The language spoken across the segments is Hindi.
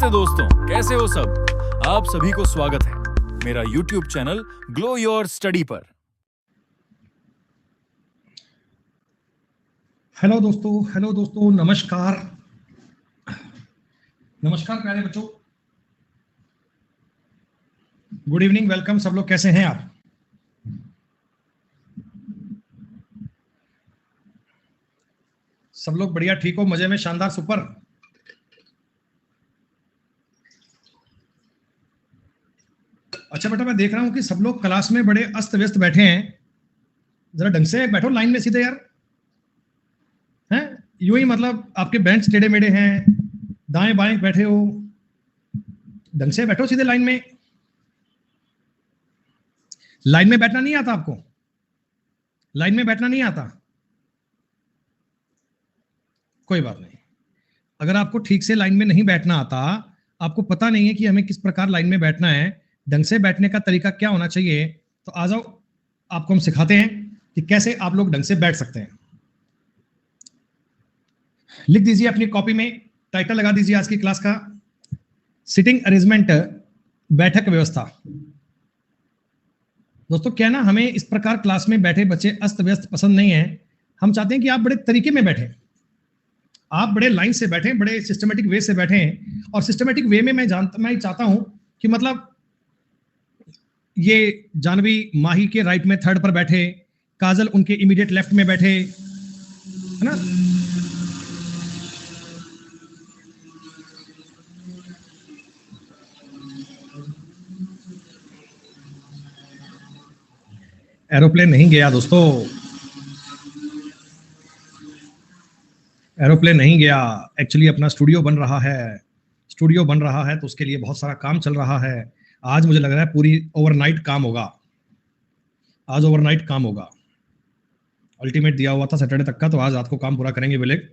नमस्ते दोस्तों, कैसे हो सब। आप सभी को स्वागत है मेरा YouTube channel glow your study पर। हेलो दोस्तों, नमस्कार प्यारे बच्चों, गुड इवनिंग, वेलकम। सब लोग कैसे हैं आप? सब लोग बढ़िया, ठीक हो, मजे में, शानदार, सुपर। अच्छा बेटा, मैं देख रहा हूं कि सब लोग क्लास में बड़े अस्त व्यस्त बैठे हैं। जरा ढंग से बैठो लाइन में सीधे यार। हैं यूं ही, मतलब आपके बेंच टेढ़े मेढ़े हैं, दाएं बाएं बैठे हो। ढंग से बैठो सीधे लाइन में। लाइन में बैठना नहीं आता आपको? लाइन में बैठना नहीं आता? कोई बात नहीं। अगर आपको ठीक से लाइन में नहीं बैठना आता, आपको पता नहीं है कि हमें किस प्रकार लाइन में बैठना है, ढंग से बैठने का तरीका क्या होना चाहिए, तो आ जाओ, आपको हम सिखाते हैं कि कैसे आप लोग ढंग से बैठ सकते हैं। लिख दीजिए अपनी कॉपी में, टाइटल लगा दीजिए आज की क्लास का, सिटिंग अरेंजमेंट, बैठक व्यवस्था। दोस्तों क्या ना, हमें इस प्रकार क्लास में बैठे बच्चे अस्त व्यस्त पसंद नहीं है। हम चाहते हैं कि आप बड़े तरीके में बैठे, आप बड़े लाइन से बैठे, बड़े सिस्टमेटिक वे से बैठे। और सिस्टमेटिक वे में मैं चाहता हूं कि मतलब ये जानवी माही के राइट में थर्ड पर बैठे, काजल उनके इमीडिएट लेफ्ट में बैठे, है ना। एरोप्लेन नहीं गया दोस्तों, एरोप्लेन नहीं गया। एक्चुअली अपना स्टूडियो बन रहा है, तो उसके लिए बहुत सारा काम चल रहा है। आज मुझे लग रहा है पूरी ओवरनाइट काम होगा, आज ओवरनाइट काम होगा। अल्टीमेट दिया हुआ था सैटरडे तक का, तो आज रात को काम पूरा करेंगे विवेक।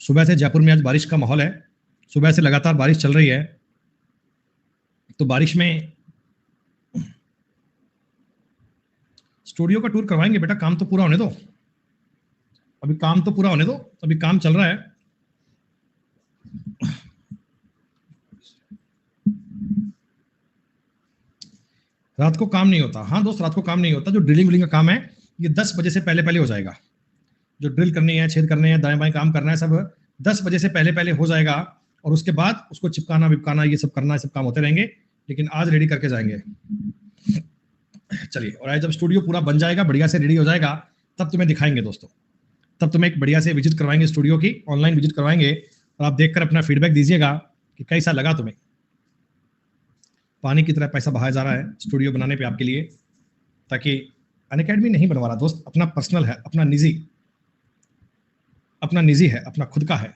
सुबह से जयपुर में आज बारिश का माहौल है, सुबह से लगातार बारिश चल रही है, तो बारिश में स्टूडियो का टूर करवाएंगे बेटा। काम तो पूरा होने दो, अभी काम तो पूरा होने दो, अभी काम चल रहा है। रात को काम नहीं होता, हाँ दोस्त, रात को काम नहीं होता। जो ड्रिलिंग विलिंग का काम है ये 10 बजे से पहले पहले हो जाएगा। जो ड्रिल करनी है, छेद करने हैं, दाएं बाएं काम करना है, सब 10 बजे से पहले पहले हो जाएगा। और उसके बाद उसको चिपकाना विपकाना ये सब करना है, सब काम होते रहेंगे, लेकिन आज रेडी करके जाएंगे। चलिए, और आज जब स्टूडियो पूरा बन जाएगा, बढ़िया से रेडी हो जाएगा, तब तुम्हें दिखाएंगे दोस्तों। तब तुम्हें एक बढ़िया से विजिट करवाएंगे स्टूडियो की, ऑनलाइन विजिट करवाएंगे, और आप देखकर अपना फीडबैक दीजिएगा कि कैसा लगा तुम्हें। पानी की तरह पैसा बहाया जा रहा है स्टूडियो बनाने पे आपके लिए, ताकि अनअकैडमी नहीं बनवा रहा दोस्त, अपना पर्सनल है, अपना निजी है, अपना खुद का है।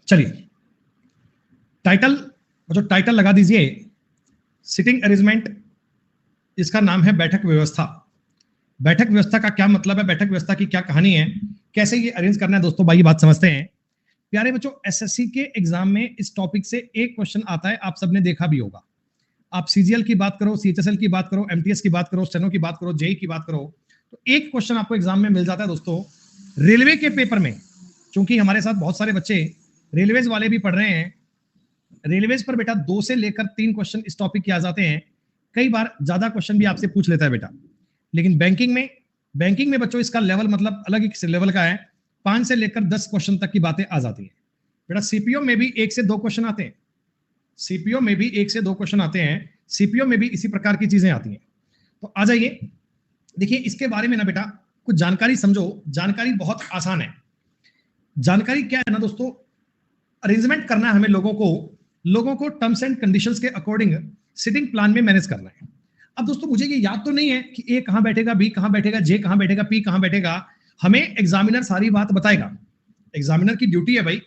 चलिए, टाइटल लगा दीजिए, सिटिंग अरेंजमेंट, इसका नाम है बैठक व्यवस्था। बैठक व्यवस्था का क्या मतलब है, बैठक व्यवस्था की क्या कहानी है, कैसे ये अरेंज करना है दोस्तों, भाई बात समझते हैं। प्यारे बच्चों, एसएससी के एग्जाम में इस टॉपिक से एक क्वेश्चन आता है, आप सबने देखा भी होगा। आप सीजीएल की बात करो, सीएचएसएल की बात करो, एमटीएस की बात करो, स्टेनो की बात करो, जेई की बात करो, तो एक क्वेश्चन आपको एग्जाम में मिल जाता है दोस्तों। रेलवे के पेपर में, चूंकि हमारे साथ बहुत सारे बच्चे रेलवेज वाले भी पढ़ रहे हैं, रेलवेज पर बेटा 2 से लेकर 3 क्वेश्चन इस टॉपिक के आ जाते हैं। कई बार ज्यादा क्वेश्चन भी आपसे पूछ लेता है बेटा। लेकिन बैंकिंग में बच्चों इसका लेवल मतलब अलग ही लेवल का है, 5 से लेकर 10 क्वेश्चन तक की बातें आ जाती है बेटा। सीपीओ में भी 1 से 2 क्वेश्चन आते हैं, सीपीओ में भी 1 से 2 क्वेश्चन आते हैं, सीपीओ में भी इसी प्रकार की चीजें आती हैं। तो आ जाइए, देखिए इसके बारे में ना बेटा कुछ जानकारी समझो। जानकारी बहुत आसान है। जानकारी क्या है ना दोस्तों, अरेंजमेंट करना है हमें लोगों को टर्म्स एंड कंडीशंस के अकॉर्डिंग सिटिंग प्लान में मैनेज करना है। अब दोस्तों मुझे ये याद तो नहीं है कि ए कहां बैठेगा, बी कहां बैठेगा, जे कहां बैठेगा, पी कहां बैठेगा। हमें एग्जामिनर सारी बात बताएगा। एग्जामिनर की ड्यूटी है भाई,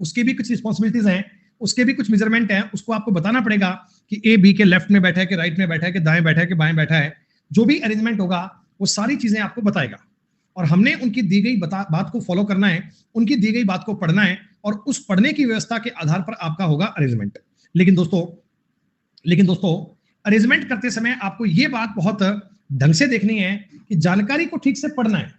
उसकी भी कुछ रिस्पॉन्सिबिलिटीज हैं, उसके भी कुछ मेजरमेंट हैं, उसको आपको बताना पड़ेगा कि ए बी के लेफ्ट में बैठा है, कि राइट में बैठा है, कि दाएं बैठा है, कि बाएं बैठा है। जो भी अरेंजमेंट होगा वो सारी चीजें आपको बताएगा, और हमने उनकी दी गई बात को फॉलो करना है, उनकी दी गई बात को पढ़ना है, और उस पढ़ने की व्यवस्था के आधार पर आपका होगा अरेंजमेंट। लेकिन दोस्तों अरेंजमेंट करते समय आपको यह बात बहुत ढंग से देखनी है कि जानकारी को ठीक से पढ़ना है।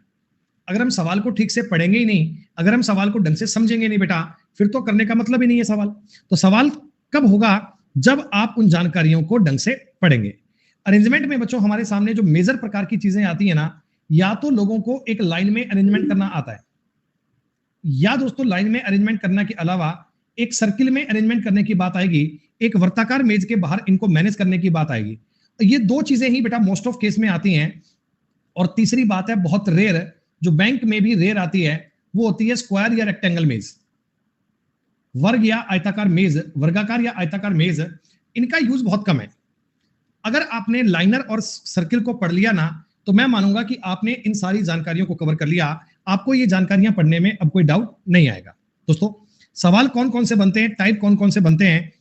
अगर हम सवाल को ठीक से पढ़ेंगे ही नहीं, अगर हम सवाल को ढंग से समझेंगे नहीं बेटा, फिर तो करने का मतलब ही नहीं है सवाल। तो सवाल कब होगा? जब आप उन जानकारियों को ढंग से पढ़ेंगे। अरेंजमेंट में बच्चों हमारे सामने जो मेजर प्रकार की चीजें आती है ना, या तो लोगों को एक लाइन में अरेंजमेंट करना आता है, या दोस्तों लाइन में अरेंजमेंट करने के अलावा एक सर्किल में अरेंजमेंट करने की बात आएगी, एक वर्ताकार मेज के बाहर इनको मैनेज करने की बात आएगी। ये दो चीजें ही बेटा मोस्ट ऑफ केस में आती हैं। और तीसरी बात है बहुत रेयर, जो बैंक में भी रेयर आती है, वो होती है स्क्वायर या रेक्टेंगल मेज। वर्ग या आयताकार मेज, वर्गाकार या आयताकार मेज, इनका यूज बहुत कम है। अगर आपने लाइनर और सर्किल को पढ़ लिया ना, तो मैं मानूंगा कि आपने इन सारी जानकारियों को कवर कर लिया। आपको ये जानकारियां पढ़ने में अब कोई डाउट नहीं आएगा। दोस्तों सवाल कौन कौन से बनते हैं, टाइप कौन कौन से बनते हैं,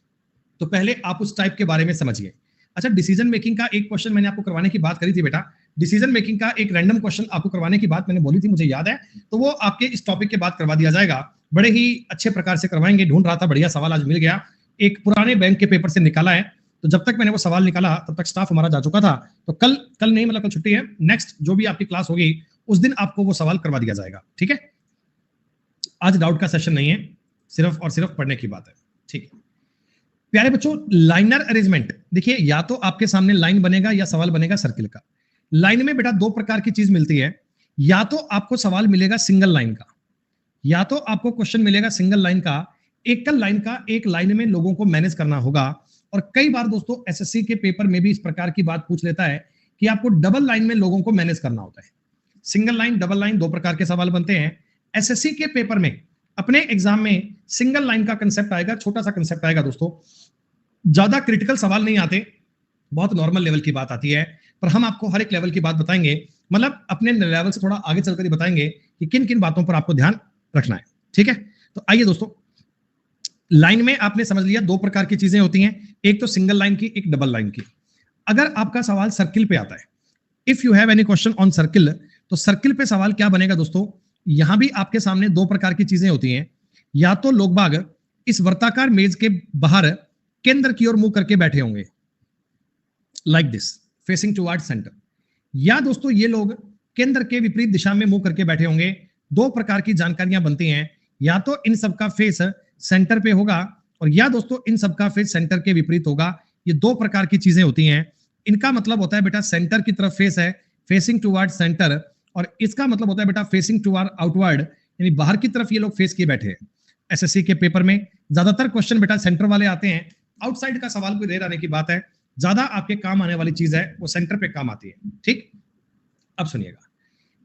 तो पहले आप उस टाइप के बारे में समझिए। अच्छा, डिसीजन मेकिंग का एक क्वेश्चन मैंने आपको करवाने की बात करी थी बेटा, डिसीजन मेकिंग का एक रैंडम क्वेश्चन आपको करवाने की बात मैंने बोली थी, मुझे याद है। तो वो आपके इस टॉपिक के बाद करवा दिया जाएगा, बड़े ही अच्छे प्रकार से करवाएंगे। ढूंढ रहा था, बढ़िया सवाल आज मिल गया, एक पुराने बैंक के पेपर से निकाला है। तो जब तक मैंने वो सवाल निकाला तब तक स्टाफ हमारा जा चुका था। तो कल नहीं, मतलब कल छुट्टी है, नेक्स्ट जो भी आपकी क्लास होगी उस दिन आपको वो सवाल करवा दिया जाएगा। ठीक है, आज डाउट का सेशन नहीं है, सिर्फ और सिर्फ पढ़ने की बात है। ठीक है प्यारे बच्चों, लाइनर अरेंजमेंट देखिए, या तो आपके सामने लाइन बनेगा या सवाल बनेगा सर्किल का। लाइन में बेटा दो प्रकार की चीज मिलती है, या तो आपको सवाल मिलेगा सिंगल लाइन का, या तो आपको क्वेश्चन मिलेगा सिंगल लाइन का, एकल लाइन का। एक लाइन में लोगों को मैनेज करना होगा। और कई बार दोस्तों एसएससी के पेपर में भी इस प्रकार की बात पूछ लेता है कि आपको डबल लाइन में लोगों को मैनेज करना होता है। सिंगल लाइन, डबल लाइन, दो प्रकार के सवाल बनते हैं। एसएससी के पेपर में अपने एग्जाम में सिंगल लाइन का कंसेप्ट आएगा, छोटा सा कंसेप्ट आएगा दोस्तों, ज्यादा क्रिटिकल सवाल नहीं आते, बहुत नॉर्मल लेवल की बात आती है। पर हम आपको हर एक लेवल की बात बताएंगे, मतलब अपने लेवल से थोड़ा आगे चलकर ही बताएंगे कि किन किन बातों पर आपको ध्यान रखना है। ठीक है, तो आइए दोस्तों, लाइन में आपने समझ लिया दो प्रकार की चीजें होती हैं, एक तो सिंगल लाइन की, एक डबल लाइन की। अगर आपका सवाल सर्किल पे आता है, if you have any question on circle, तो सर्किल पे सवाल क्या बनेगा दोस्तों, यहां भी आपके सामने दो प्रकार की चीजें होती हैं। या तो लोग बाग इस वर्ताकार मेज के बाहर केंद्र की ओर मुंह करके बैठे होंगे, like this, facing toward centre, या दोस्तों ये लोग केंद्र के विपरीत दिशा में मुंह करके बैठे होंगे। दो प्रकार की जानकारियां बनती हैं, या तो इन सबका फेस सेंटर पे होगा, और या दोस्तों इन सबका फेस सेंटर के विपरीत होगा। ये दो प्रकार की चीजें होती हैं। इनका मतलब होता है बेटा सेंटर की तरफ फेस है, फेसिंग टुवर्ड सेंटर, और इसका मतलब होता है बेटा फेसिंग टुवर्ड आउटवर्ड, यानी बाहर की तरफ ये लोग फेस किए बैठे हैं। एसएससी के पेपर में ज्यादातर क्वेश्चन बेटा सेंटर वाले आते हैं, आउटसाइड का सवाल कोई रेयर आने की बात है। ज्यादा आपके काम आने वाली चीज है वो सेंटर पे काम आती है। ठीक, अब सुनिएगा,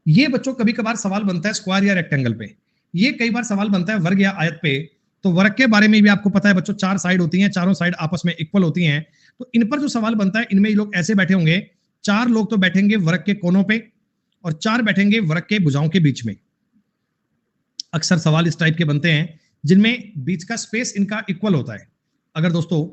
ये बच्चों कभी कभार सवाल बनता है स्क्वायर या रेक्टेंगल पे, ये कई बार सवाल बनता है वर्ग या आयत पे। तो वर्ग के बारे में भी आपको पता है बच्चों, चार साइड होती हैं, चारों साइड आपस में इक्वल होती हैं। तो इन पर जो सवाल बनता है, इनमें ये लोग ऐसे बैठे होंगे, चार लोग तो बैठेंगे वर्ग के कोनों पे और चार बैठेंगे वर्ग के भुजाओं के बीच में। अक्सर सवाल इस टाइप के बनते हैं जिनमें बीच का स्पेस इनका इक्वल होता है। अगर दोस्तों,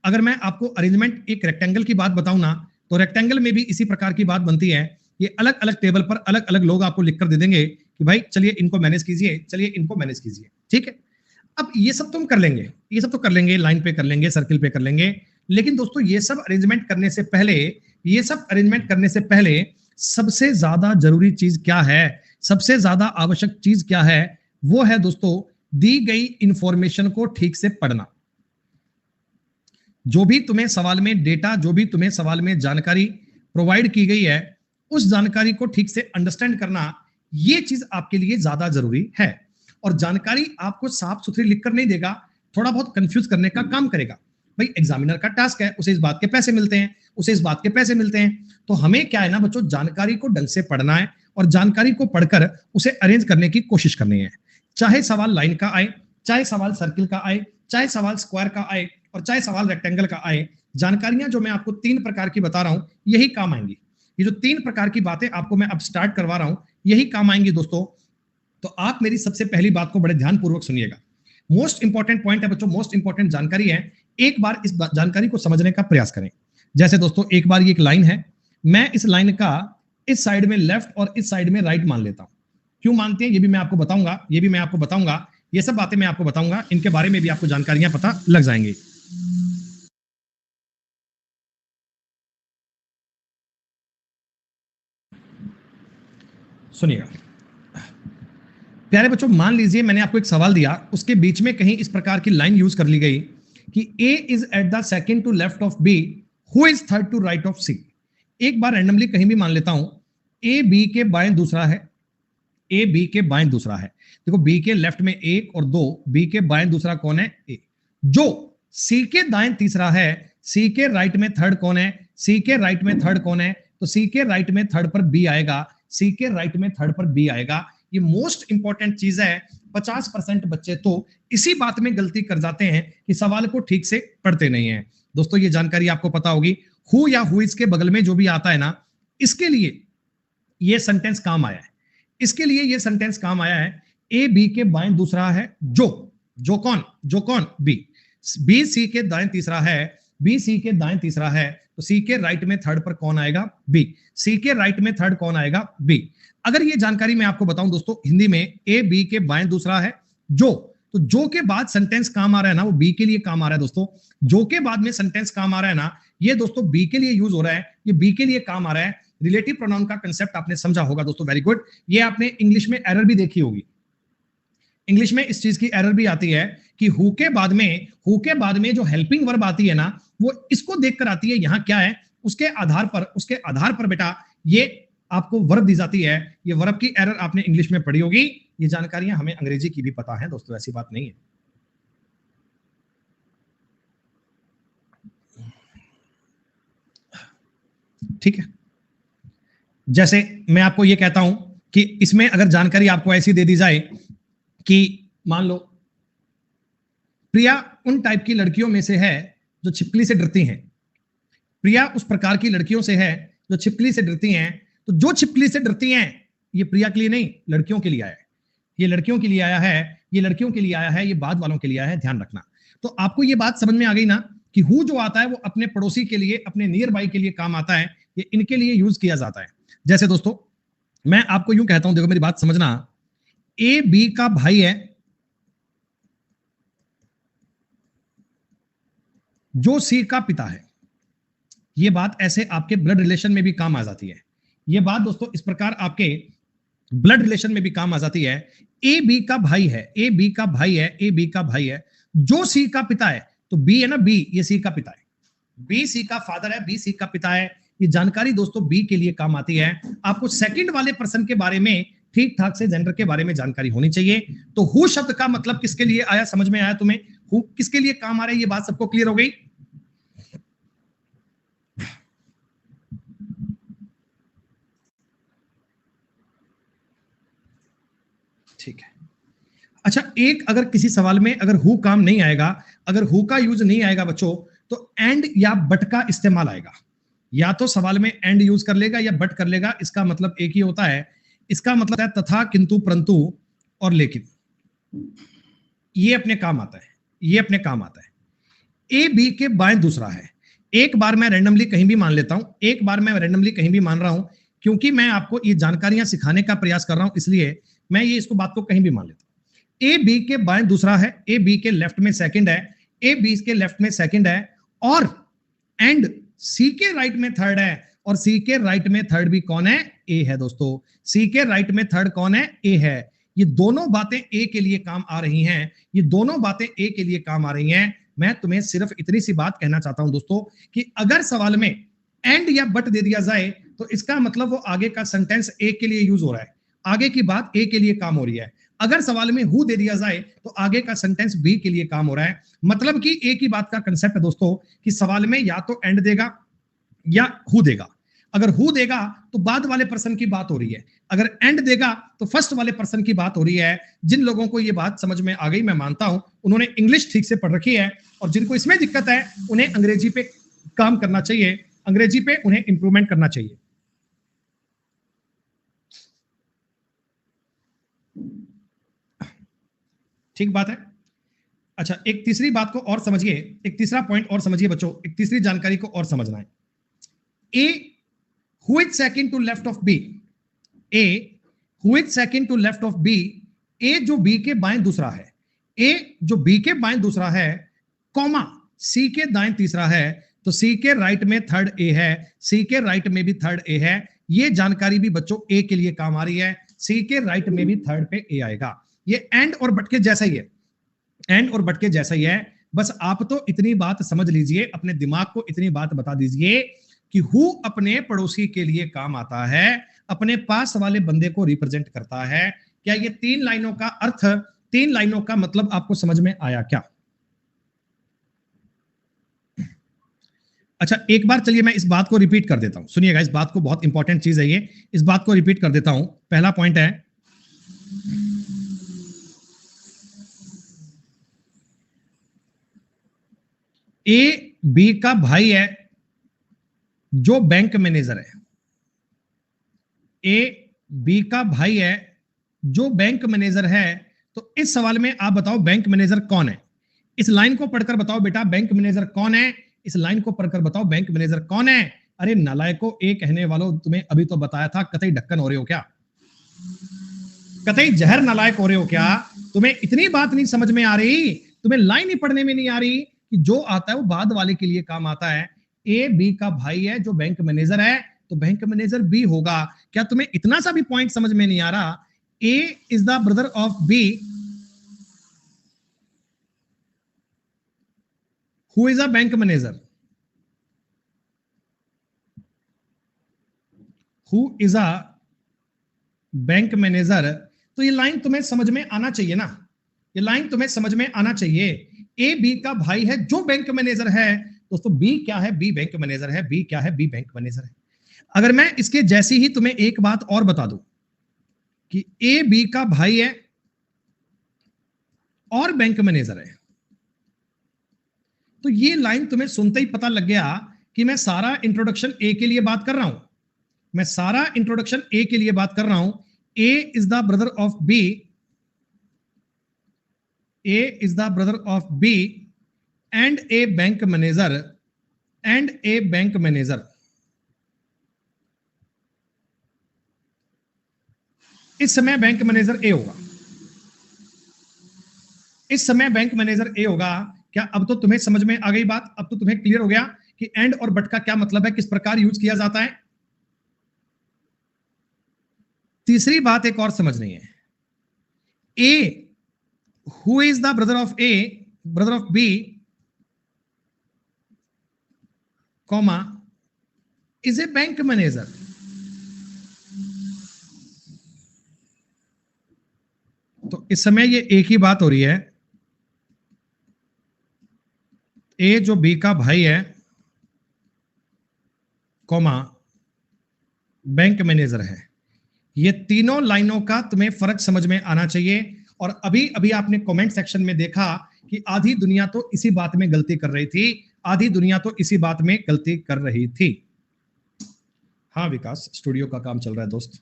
अगर मैं आपको अरेंजमेंट एक रेक्टेंगल की बात बताऊं ना, तो रेक्टेंगल में भी इसी प्रकार की बात बनती है। ये अलग अलग टेबल पर अलग अलग लोग आपको लिखकर दे देंगे कि भाई चलिए इनको मैनेज कीजिए, चलिए इनको मैनेज कीजिए। ठीक है, अब ये सब तुम कर लेंगे, ये सब तो कर लेंगे, लाइन पे कर लेंगे, सर्किल पे कर लेंगे। लेकिन दोस्तों ये सब अरेंजमेंट करने से पहले, ये सब अरेंजमेंट करने से पहले सबसे ज्यादा जरूरी चीज क्या है, सबसे ज्यादा आवश्यक चीज क्या है, वो है दोस्तों दी गई इंफॉर्मेशन को ठीक से पढ़ना। जो भी तुम्हें सवाल में डेटा, जो भी तुम्हें सवाल में जानकारी प्रोवाइड की गई है, उस जानकारी को ठीक से अंडरस्टैंड करना, ये चीज आपके लिए ज्यादा जरूरी है। और जानकारी आपको साफ सुथरी लिखकर नहीं देगा, थोड़ा बहुत कंफ्यूज करने का काम करेगा। भाई एग्जामिनर का टास्क है, उसे इस बात के पैसे मिलते हैं, उसे इस बात के पैसे मिलते हैं। तो हमें क्या है ना बच्चों, जानकारी को ढंग से पढ़ना है और जानकारी को पढ़कर उसे अरेंज करने की कोशिश करनी है। चाहे सवाल लाइन का आए, चाहे सवाल सर्किल का आए, चाहे सवाल स्क्वायर का आए, और चाहे सवाल रेक्टेंगल का आए, जानकारियां जो मैं आपको तीन प्रकार की बता रहा हूं, यही काम आएंगी। ये जो तीन प्रकार की बातें आपको मैं अब स्टार्ट करवा रहा हूं, यही काम आएंगी दोस्तों। तो आप मेरी सबसे पहली बात को बड़े ध्यानपूर्वक सुनिएगा। मोस्ट इंपॉर्टेंट पॉइंट है बच्चों, मोस्ट इंपॉर्टेंट जानकारी है। एक बार इस जानकारी को समझने का प्रयास करें। जैसे दोस्तों, एक बार ये एक लाइन है, मैं इस लाइन का इस साइड में लेफ्ट और इस साइड में राइट मान लेता हूं। क्यों मानते हैं ये भी मैं आपको बताऊंगा, ये भी मैं आपको बताऊंगा, ये सब बातें मैं आपको बताऊंगा, इनके बारे में भी आपको जानकारियां पता लग जाएंगी। सुनिएगा, प्यारे बच्चों, मान लीजिए मैंने आपको एक सवाल दिया, उसके बीच में कहीं इस प्रकार की लाइन यूज कर ली गई कि A is at the second to left of B, who is third to right of C। एक बार रैंडमली कहीं भी मान लेता हूं, A B के बाएं दूसरा है, A B के बाएं दूसरा है। देखो B के लेफ्ट में 1 और 2, B के बाएं दूसरा कौन है? A। जो C के दाएं तीसरा है, C के राइट में थर्ड कौन है? C के राइट में थर्ड कौन है? तो C के राइट में थर्ड पर B आएगा, C के राइट में थर्ड पर B आएगा। ये मोस्ट इंपॉर्टेंट चीज है। 50% बच्चे तो इसी बात में गलती कर जाते हैं कि सवाल को ठीक से पढ़ते नहीं है। दोस्तों, ये जानकारी आपको पता होगी, हु या हु इज के बगल में जो भी आता है ना, इसके लिए ये सेंटेंस काम आया है। इसके लिए ये सेंटेंस काम आया है। ए बी के बाएं दूसरा है, जो कौन? बी। बी सी के दाएं तीसरा है, बी सी के दाएं तीसरा है, तो सी के राइट में थर्ड पर कौन आएगा? बी। सी के राइट में थर्ड कौन आएगा? बी। अगर ये जानकारी मैं आपको बताऊं दोस्तों, हिंदी में ए बी के बाएं दूसरा है, तो जो के बाद सेंटेंस काम आ रहा है ना, वो बी के लिए काम आ रहा है। दोस्तों, जो के बाद में सेंटेंस काम आ रहा है ना, ये दोस्तों बी के लिए यूज हो रहा है, ये बी के लिए काम आ रहा है। रिलेटिव प्रोनाउन का कंसेप्ट आपने समझा होगा दोस्तों, वेरी गुड। ये आपने इंग्लिश में एरर भी देखी होगी। इंग्लिश में इस चीज की एरर भी आती है कि हु के बाद में जो हेल्पिंग वर्ब आती है ना, वो इसको देखकर आती है, यहां क्या है, उसके आधार पर बेटा ये आपको वर्ब दी जाती है। ये वर्ब की एरर आपने इंग्लिश में पढ़ी होगी। ये जानकारियां हमें अंग्रेजी की भी पता है दोस्तों, ऐसी बात नहीं है। ठीक है, जैसे मैं आपको ये कहता हूं कि इसमें अगर जानकारी आपको ऐसी दे दी जाए कि मान लो प्रिया उन टाइप की लड़कियों में से है जो छिपकली से डरती हैं। प्रिया उस प्रकार की लड़कियों से है जो छिपकली से डरती हैं। तो जो छिपकली से डरती हैं, ये प्रिया के लिए नहीं, लड़कियों के लिए आया है। ये लड़कियों के लिए आया है, ये लड़कियों के लिए आया है, ये बाद वालों के लिए आया है, ध्यान रखना। तो आपको ये बात समझ में आ गई ना कि हु जो आता है वो अपने पड़ोसी के लिए, अपने नियर बाई के लिए काम आता है। ये इनके लिए यूज किया जाता है। जैसे दोस्तों, मैं आपको यूं कहता हूं, देखो मेरी बात समझना, ए बी का भाई है जो सी का पिता है। ये बात ऐसे आपके ब्लड रिलेशन में भी काम आ जाती है। ये बात दोस्तों इस प्रकार आपके ब्लड रिलेशन में भी काम आ जाती है। ए बी का भाई है, ए बी का भाई है, ए बी का भाई है जो सी का पिता है। तो बी है ना, बी ये सी का पिता है, बी सी का फादर है, बी सी का पिता है। ये जानकारी दोस्तों बी के लिए काम आती है। आपको सेकंड वाले पर्सन के बारे में ठीक ठाक से जेंडर के बारे में जानकारी होनी चाहिए। तो हु शब्द का मतलब किसके लिए आया, समझ में आया तुम्हें? हु किसके लिए काम आ रहा है, ये बात सबको क्लियर हो गई? ठीक है। अच्छा, एक अगर किसी सवाल में अगर हु काम नहीं आएगा, अगर हु का यूज नहीं आएगा बच्चों, तो एंड या बट का इस्तेमाल आएगा। या तो सवाल में एंड यूज कर लेगा या बट कर लेगा। इसका मतलब एक ही होता है। इसका मतलब है तथा, किंतु, परंतु और लेकिन। ये अपने काम आता है, ये अपने काम आता है। ए बी के बाएं दूसरा है। एक बार मैं रैंडमली कहीं भी मान लेता हूं, एक बार मैं रैंडमली कहीं भी मान रहा हूं, क्योंकि मैं आपको ये जानकारियां सिखाने का प्रयास कर रहा हूं, इसलिए मैं ये इसको बात को कहीं भी मान लेता हूं। ए बी के बाएं दूसरा है, ए बी के लेफ्ट में सेकंड है, ए बी के लेफ्ट में सेकंड है, और एंड सी के राइट में थर्ड है, और सी के राइट में थर्ड भी कौन है? ए है दोस्तों। सी के राइट में थर्ड कौन है? ए है। ये दोनों बातें ए के लिए काम आ रही हैं, ये दोनों बातें ए के लिए काम आ रही हैं। मैं तुम्हें सिर्फ इतनी सी बात कहना चाहता हूं दोस्तों कि अगर सवाल में एंड या बट दे दिया जाए, तो इसका मतलब वो आगे का सेंटेंस ए के लिए यूज हो रहा है, आगे की बात ए के लिए काम हो रही है। अगर सवाल में हु दे दिया जाए, तो आगे का सेंटेंस बी के लिए काम हो रहा है। मतलब कि एक ही बात का कंसेप्ट है दोस्तों कि सवाल में या तो एंड देगा या हु देगा। अगर हु देगा तो बाद वाले पर्सन की बात हो रही है, अगर एंड देगा तो फर्स्ट वाले पर्सन की बात हो रही है। जिन लोगों को ये बात समझ में आ गई, मैं मानता हूं उन्होंने इंग्लिश ठीक से पढ़ रखी है, और जिनको इसमें दिक्कत है उन्हें अंग्रेजी पे काम करना चाहिए, अंग्रेजी पे उन्हें इंप्रूवमेंट करना चाहिए। ठीक बात है। अच्छा, एक तीसरी बात को और समझिए, एक तीसरा पॉइंट और समझिए बच्चों, एक तीसरी जानकारी को और समझना है। A who is second to left of B, A who is second to left of B, A जो बी के बाएं दूसरा है, ए जो बी के बाएं दूसरा है, कॉमा सी के दाएं तीसरा है, तो सी के राइट में थर्ड ए है, सी के राइट में भी थर्ड ए है। ये जानकारी भी बच्चों ए के लिए काम आ रही है। सी के राइट में भी थर्ड पे ए आएगा। ये एंड और बट के जैसा ही है, एंड और बट के जैसा ही है। बस आप तो इतनी बात समझ लीजिए, अपने दिमाग को इतनी बात बता दीजिए कि हु अपने पड़ोसी के लिए काम आता है, अपने पास वाले बंदे को रिप्रेजेंट करता है। क्या ये 3 लाइनों का अर्थ, 3 लाइनों का मतलब आपको समझ में आया क्या? अच्छा, एक बार चलिए मैं इस बात को रिपीट कर देता हूं, सुनिएगा, इस बात को, बहुत इंपॉर्टेंट चीज है ये, इस बात को रिपीट कर देता हूं। पहला पॉइंट है, ए बी का भाई है जो बैंक मैनेजर है। ए बी का भाई है जो बैंक मैनेजर है। तो इस सवाल में आप बताओ बैंक मैनेजर कौन है? इस लाइन को पढ़कर बताओ बेटा बैंक मैनेजर कौन है? इस लाइन को पढ़कर बताओ बैंक मैनेजर कौन है? अरे नालायको, ए कहने वालों, तुम्हें अभी तो बताया था, कतई ढक्कन हो रहे हो क्या? कतई जहर नालायक हो रहे हो क्या? तुम्हें इतनी बात नहीं समझ में आ रही? तुम्हें लाइन ही पढ़ने में नहीं आ रही कि जो आता है वो बाद वाले के लिए काम आता है। ए बी का भाई है जो बैंक मैनेजर है, तो बैंक मैनेजर बी होगा। क्या तुम्हें इतना सा भी पॉइंट समझ में नहीं आ रहा? A is the brother of B, who is a bank manager, who is a bank manager. तो ये लाइन तुम्हें समझ में आना चाहिए ना, ये लाइन तुम्हें समझ में आना चाहिए। ए बी का भाई है जो बैंक मैनेजर है। दोस्तों बी क्या है? बी बैंक मैनेजर है। बी क्या है? बी बैंक मैनेजर है। अगर मैं इसके जैसी ही तुम्हें एक बात और बता दूं कि ए बी का भाई है और बैंक मैनेजर है, तो ये लाइन तुम्हें सुनते ही पता लग गया कि मैं सारा इंट्रोडक्शन ए के लिए बात कर रहा हूं। मैं सारा इंट्रोडक्शन ए के लिए बात कर रहा हूं। A is the brother of B, A is the brother of B and a bank manager, and a bank manager. इस समय बैंक मैनेजर ए होगा, इस समय बैंक मैनेजर ए होगा। क्या अब तो तुम्हें समझ में आ गई बात? अब तो तुम्हें क्लियर हो गया कि एंड और बट का क्या मतलब है, किस प्रकार यूज किया जाता है। तीसरी बात एक और समझनी है। A who is the brother of A, brother of B, comma, is a bank manager. तो इस समय ये एक ही बात हो रही है। ए जो बी का भाई है, कॉमा, बैंक मैनेजर है। ये तीनों लाइनों का तुम्हें फर्क समझ में आना चाहिए। और अभी अभी आपने कमेंट सेक्शन में देखा कि आधी दुनिया तो इसी बात में गलती कर रही थी, आधी दुनिया तो इसी बात में गलती कर रही थी। हाँ विकास, स्टूडियो का काम चल रहा है दोस्त।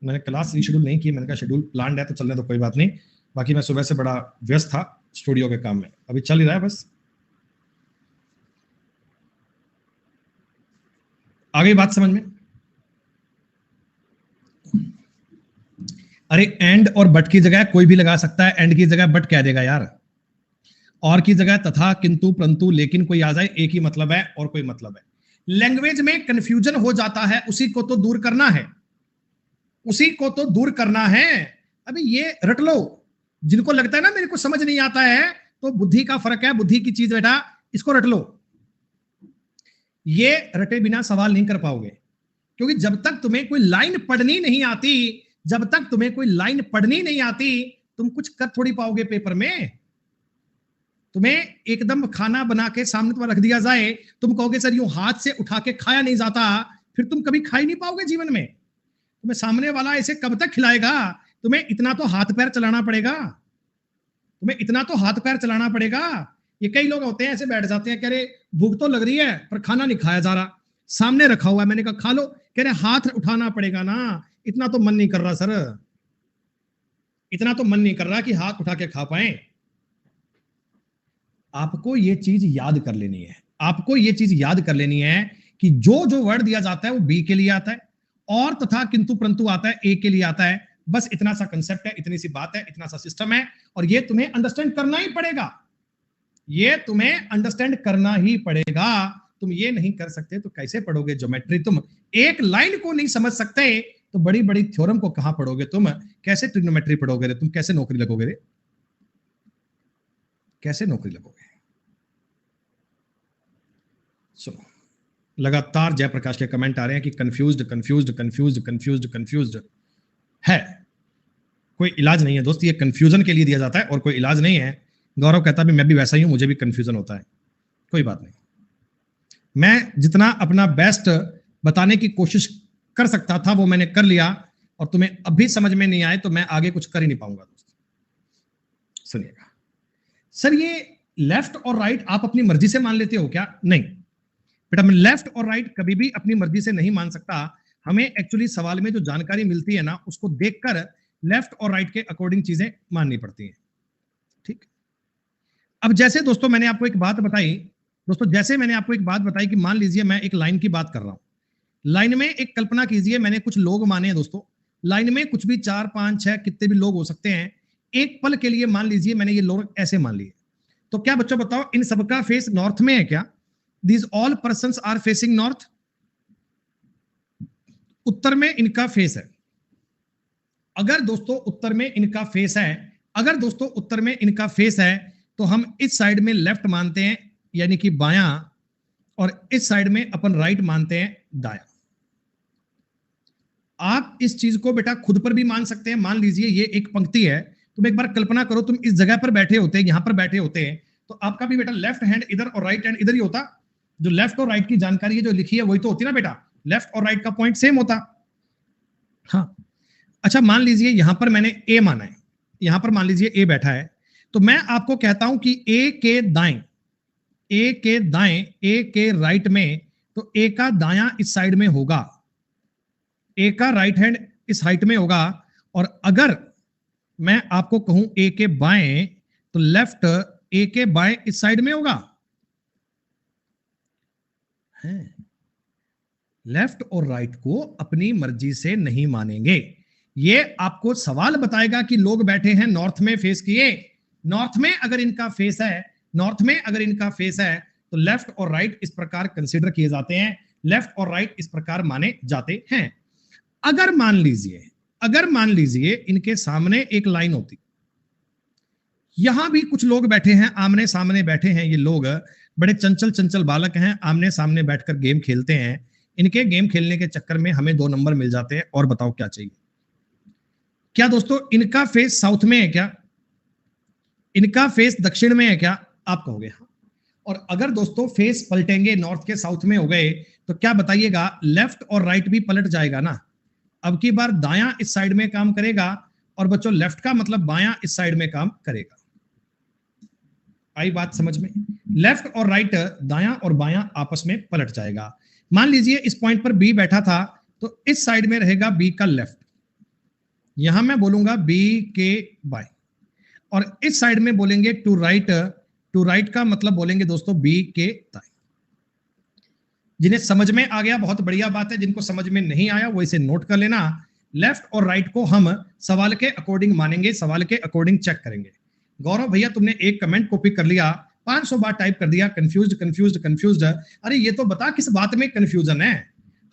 मैंने क्लास रीशेड्यूल नहीं की, मैंने कहा शेड्यूल प्लान्ड है तो चलने तो कोई बात नहीं। बाकी मैं सुबह से बड़ा व्यस्त था स्टूडियो के काम में, अभी चल ही रहा है बस। आ गई बात समझ में? अरे एंड और बट की जगह कोई भी लगा सकता है, एंड की जगह बट कह देगा यार, और की जगह तथा, किंतु, परंतु, लेकिन कोई आ जाए, एक ही मतलब है और कोई मतलब है। लैंग्वेज में कंफ्यूजन हो जाता है, उसी को तो दूर करना है, उसी को तो दूर करना है। अभी ये रट लो, जिनको लगता है ना मेरे को समझ नहीं आता है, तो बुद्धि का फर्क है, बुद्धि की चीज बेटा, इसको रट लो। ये रटे बिना सवाल नहीं कर पाओगे, क्योंकि जब तक तुम्हें कोई लाइन पढ़नी नहीं आती, जब तक तुम्हें कोई लाइन पढ़नी नहीं आती, तुम कुछ कर थोड़ी पाओगे पेपर में। तुम्हें एकदम खाना बना के सामने तुम्हें रख दिया जाए, तुम कहोगे सर यूं हाथ से उठा के खाया नहीं जाता, फिर तुम कभी खा ही नहीं पाओगे जीवन में। तुम्हें सामने वाला ऐसे कब तक खिलाएगा? तुम्हें इतना तो हाथ पैर चलाना पड़ेगा, तुम्हें इतना तो हाथ पैर चलाना पड़ेगा। ये कई लोग होते हैं ऐसे बैठ जाते हैं, कह रहे भूख तो लग रही है पर खाना नहीं खाया जा रहा, सामने रखा हुआ है, मैंने कहा खा लो, कह रहे हाथ उठाना पड़ेगा ना, इतना तो मन नहीं कर रहा सर, इतना तो मन नहीं कर रहा कि हाथ उठा के खा पाए। आपको ये चीज याद कर लेनी है, आपको ये चीज याद कर लेनी है कि जो जो वर्ड दिया जाता है वो बी के लिए आता है, और तथा, किंतु, परंतु आता है ए के लिए आता है। बस इतना सा कंसेप्ट है, इतनी सी बात है, इतना सा सिस्टम है, और ये तुम्हें अंडरस्टैंड करना ही पड़ेगा, ये तुम्हें अंडरस्टैंड करना ही पड़ेगा। तुम ये नहीं कर सकते तो कैसे पढ़ोगे ज्योमेट्री? तुम एक लाइन को नहीं समझ सकते, तो बड़ी बड़ी थ्योरम को कहां पढ़ोगे तुम? कैसे ट्रिग्नोमेट्री पढ़ोगे रे तुम? कैसे नौकरी लगोगे रे? कैसे नौकरी लगोगे? सुनो, लगातार जयप्रकाश के कमेंट आ रहे हैं कि confused confused confused confused confused है। कोई इलाज नहीं है दोस्त, ये कंफ्यूजन के लिए दिया जाता है और कोई इलाज नहीं है। गौरव कहता भी मैं भी वैसा ही हूं, मुझे भी कंफ्यूजन होता है। कोई बात नहीं, मैं जितना अपना बेस्ट बताने की कोशिश कर सकता था वो मैंने कर लिया, और तुम्हें अभी समझ में नहीं आए तो मैं आगे कुछ कर ही नहीं पाऊंगा दोस्त। सुनिएगा सर, ये लेफ्ट और राइट आप अपनी मर्जी से मान लेते हो क्या? नहीं बेटा, मैं लेफ्ट और राइट कभी भी अपनी मर्जी से नहीं मान सकता। हमें एक्चुअली सवाल में जो जानकारी मिलती है ना, उसको देखकर लेफ्ट और राइट के अकॉर्डिंग चीजें माननी पड़ती हैं। ठीक, अब जैसे दोस्तों मैंने आपको एक बात बताई, कि मान लीजिए मैं एक लाइन की बात कर रहा हूं। लाइन में एक कल्पना कीजिए, मैंने कुछ लोग माने हैं दोस्तों। लाइन में कुछ भी 4 5 6 कितने भी लोग हो सकते हैं। एक पल के लिए मान लीजिए मैंने ये लोग ऐसे मान लिए, तो क्या बच्चों बताओ इन सबका फेस नॉर्थ में है क्या? These all persons are facing north. उत्तर में इनका फेस है। अगर दोस्तों उत्तर में इनका फेस है, तो हम इस साइड में लेफ्ट मानते हैं यानी कि बायां, और इस साइड में अपन राइट मानते हैं दायां। आप इस चीज को बेटा खुद पर भी मान सकते हैं। मान लीजिए ये एक पंक्ति है, तुम एक बार कल्पना करो, तुम इस जगह पर बैठे होते, यहां पर बैठे होते हैं, तो आपका भी बेटा लेफ्ट हैंड इधर और राइट हैंड इधर ही होता। जो लेफ्ट और राइट की जानकारी है जो लिखी है वही तो होती ना बेटा, लेफ्ट और राइट का पॉइंट सेम होता। हाँ, अच्छा मान लीजिए यहां पर मैंने ए माना है, यहां पर मान लीजिए ए बैठा है, तो मैं आपको कहता हूं कि ए के दाएं, ए के राइट में, तो ए का दायां इस साइड में होगा, ए का राइट हैंड इस हाइट में होगा, और अगर मैं आपको कहूं ए के बाएं, तो लेफ्ट ए के बाएं इस साइड में होगा। लेफ्ट और राइट को अपनी मर्जी से नहीं मानेंगे। ये आपको सवाल बताएगा कि लोग बैठे हैं नॉर्थ में फेस किए, नॉर्थ में अगर इनका फेस है, तो लेफ्ट और राइट इस प्रकार कंसीडर किए जाते हैं, लेफ्ट और राइट इस प्रकार माने जाते हैं। अगर मान लीजिए इनके सामने एक लाइन होती, यहां भी कुछ लोग बैठे हैं, आमने सामने बैठे हैं, ये लोग बड़े चंचल बालक हैं, आमने सामने बैठकर गेम खेलते हैं। इनके गेम खेलने के चक्कर में हमें 2 नंबर मिल जाते हैं, और बताओ क्या चाहिए? क्या दोस्तों इनका फेस साउथ में है क्या? इनका फेस दक्षिण में है क्या? आप कहोगे हाँ। और अगर दोस्तों फेस पलटेंगे, नॉर्थ के साउथ में हो गए, तो क्या बताइएगा, लेफ्ट और राइट भी पलट जाएगा ना। अब की बार दायां इस साइड में काम करेगा, और बच्चों लेफ्ट का मतलब बायां इस साइड में काम करेगा। आई बात समझ में? लेफ्ट और राइट, दायां और बायां आपस में पलट जाएगा। मान लीजिए इस पॉइंट पर बी बैठा था, तो इस साइड में रहेगा बी का लेफ्ट, यहां मैं बोलूंगा बी के बाएं, और इस साइड में बोलेंगे टू राइट का मतलब बोलेंगे दोस्तों बी के दाएं। जिन्हें समझ में आ गया बहुत बढ़िया बात है, जिनको समझ में नहीं आया वो इसे नोट कर लेना। लेफ्ट और राइट को हम सवाल के अकॉर्डिंग मानेंगे, सवाल के अकॉर्डिंग चेक करेंगे। गौरव भैया तुमने एक कमेंट कॉपी कर लिया, 500 बार टाइप कर दिया कंफ्यूज्ड। अरे ये तो बता किस बात में कंफ्यूजन है?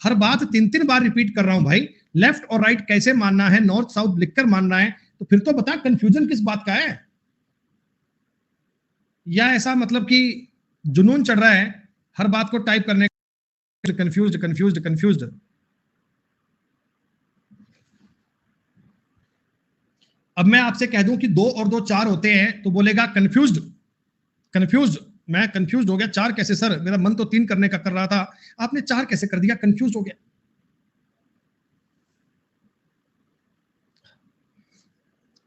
हर बात 3 बार रिपीट कर रहा हूं भाई। लेफ्ट और राइट कैसे मानना है, नॉर्थ साउथ लिखकर मानना है, तो फिर तो बता कंफ्यूजन किस बात का है? या ऐसा मतलब कि जुनून चढ़ रहा है हर बात को टाइप करने, कंफ्यूज्ड। अब मैं आपसे कह दूं कि 2 और 2 4 होते हैं, तो बोलेगा कंफ्यूज्ड। मैं कंफ्यूज हो गया। 4 कैसे सर? मेरा मन तो 3 करने का कर रहा था, आपने 4 कैसे कर दिया? कंफ्यूज हो गया।